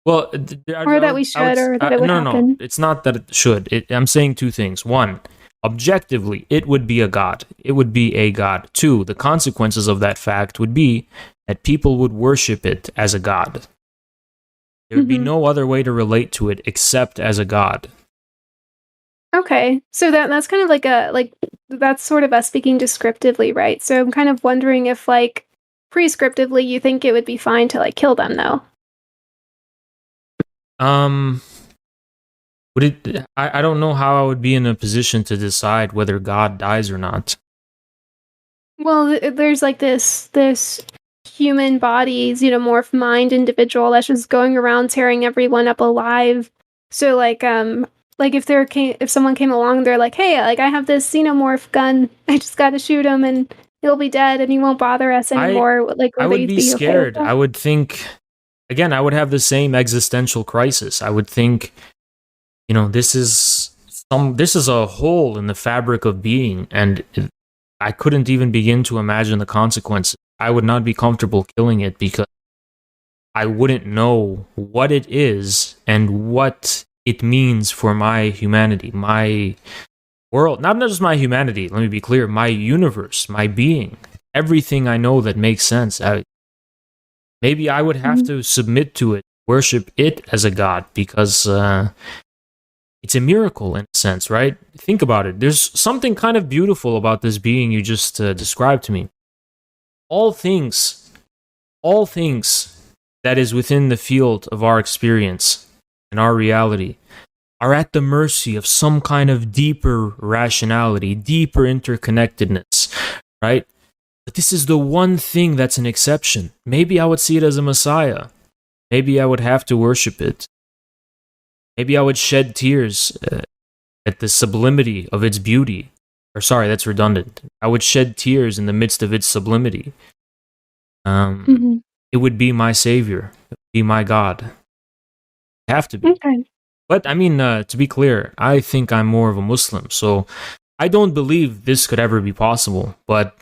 Well, or that we should, or that it would happen. No, it's not that it should. I'm saying two things. One, objectively, it would be a god. It would be a god. Two, the consequences of that fact would be that people would worship it as a god. There would be no other way to relate to it except as a god. Okay, so that's kind of that's sort of us speaking descriptively, right? So I'm kind of wondering if, like, prescriptively, you think it would be fine to like kill them, though. Would it? I don't know how I would be in a position to decide whether God dies or not. Well, there's like this human body xenomorph mind individual that's just going around tearing everyone up alive. So like if someone came along, they're like, hey, like I have this xenomorph gun, I just got to shoot him and he'll be dead and he won't bother us anymore. I would be scared. I would think. Again, I would have the same existential crisis. I would think, this is a hole in the fabric of being, and I couldn't even begin to imagine the consequences. I would not be comfortable killing it because I wouldn't know what it is and what it means for my humanity, my world, not just my humanity, let me be clear, my universe, my being, everything I know that makes sense. Maybe I would have to submit to it, worship it as a god, because it's a miracle in a sense, right? Think about it. There's something kind of beautiful about this being you just described to me. All things that is within the field of our experience and our reality are at the mercy of some kind of deeper rationality, deeper interconnectedness, right? But this is the one thing that's an exception. Maybe I would see it as a messiah. Maybe I would have to worship it. Maybe I would shed tears at the sublimity of its beauty. Or sorry, that's redundant. I would shed tears in the midst of its sublimity. It would be my savior. It would be my God. It'd have to be. Okay. But I mean, to be clear, I think I'm more of a Muslim, so I don't believe this could ever be possible. But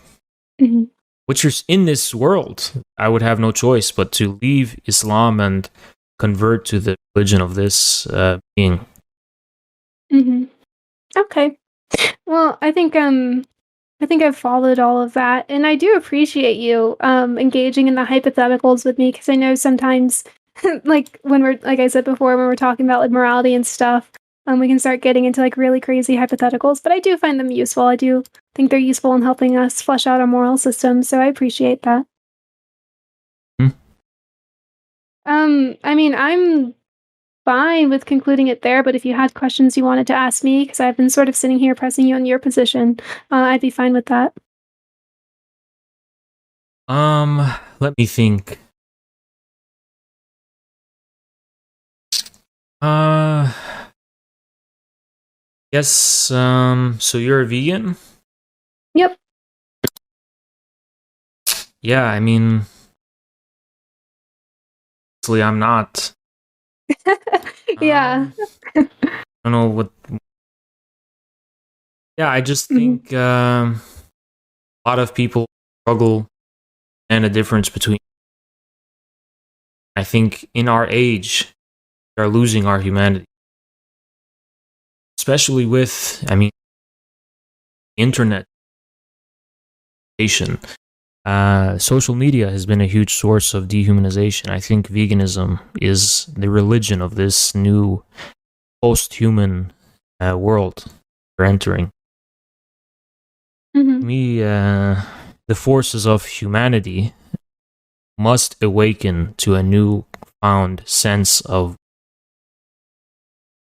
which is in this world, I would have no choice but to leave Islam and convert to the religion of this being. Okay. Well, I think I've followed all of that, and I do appreciate you engaging in the hypotheticals with me, because I know sometimes, like I said before, when we're talking about like morality and stuff, we can start getting into like really crazy hypotheticals. But I do find them useful. I do think they're useful in helping us flesh out our moral system. So I appreciate that. I mean, I'm fine with concluding it there, but if you had questions you wanted to ask me, because I've been sort of sitting here pressing you on your position, I'd be fine with that. Let me think. Yes, so you're a vegan? Yep. Yeah, I mean, actually, I'm not. Yeah. I don't know what. Yeah, I just think a lot of people struggle and a difference between. I think in our age, we are losing our humanity. Especially with, I mean, internet. Social media has been a huge source of dehumanization. I think veganism is the religion of this new post-human world we're entering. To me, the forces of humanity must awaken to a new-found sense of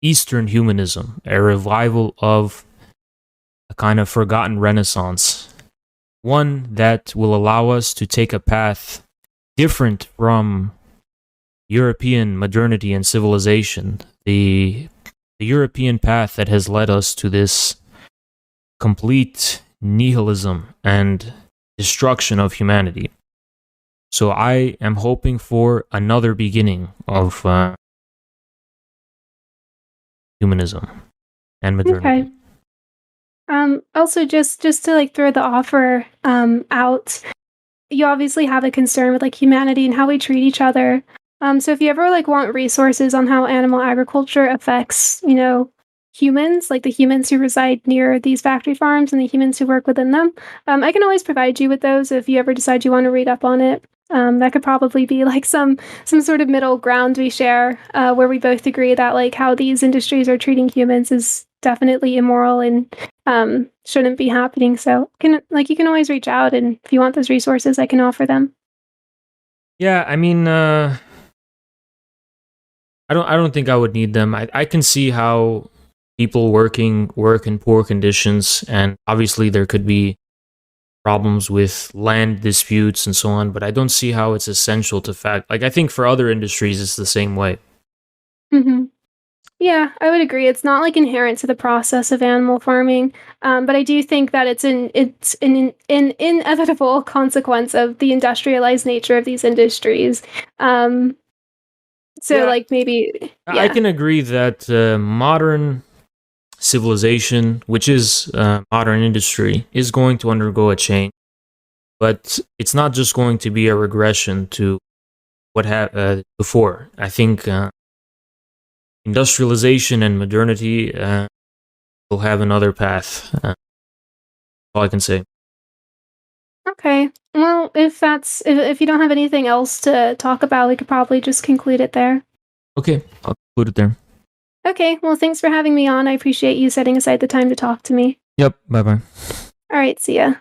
Eastern humanism, a revival of a kind of forgotten renaissance, one that will allow us to take a path different from European modernity and civilization, the European path that has led us to this complete nihilism and destruction of humanity. So I am hoping for another beginning of humanism and modernity. Okay. Also, just to like throw the offer out, you obviously have a concern with like humanity and how we treat each other. So if you ever like want resources on how animal agriculture affects, humans, like the humans who reside near these factory farms and the humans who work within them, I can always provide you with those if you ever decide you want to read up on it. That could probably be like some sort of middle ground we share, where we both agree that like how these industries are treating humans is definitely immoral and shouldn't be happening. So you can always reach out, and if you want those resources, I can offer them. Yeah, I mean, I don't think I would need them. I can see how people work in poor conditions, and obviously there could be problems with land disputes and so on, but I don't see how it's essential to fact. Like, I think for other industries, it's the same way. Yeah, I would agree. It's not like inherent to the process of animal farming, but I do think that it's an inevitable consequence of the industrialized nature of these industries. So, Yeah. like maybe, I can agree that modern civilization, which is modern industry, is going to undergo a change, but it's not just going to be a regression to what had before. I think industrialization and modernity will have another path. All I can say. Okay. Well, if you don't have anything else to talk about, we could probably just conclude it there. Okay, I'll conclude it there. Okay. Well, thanks for having me on. I appreciate you setting aside the time to talk to me. Yep, bye-bye. All right. See ya.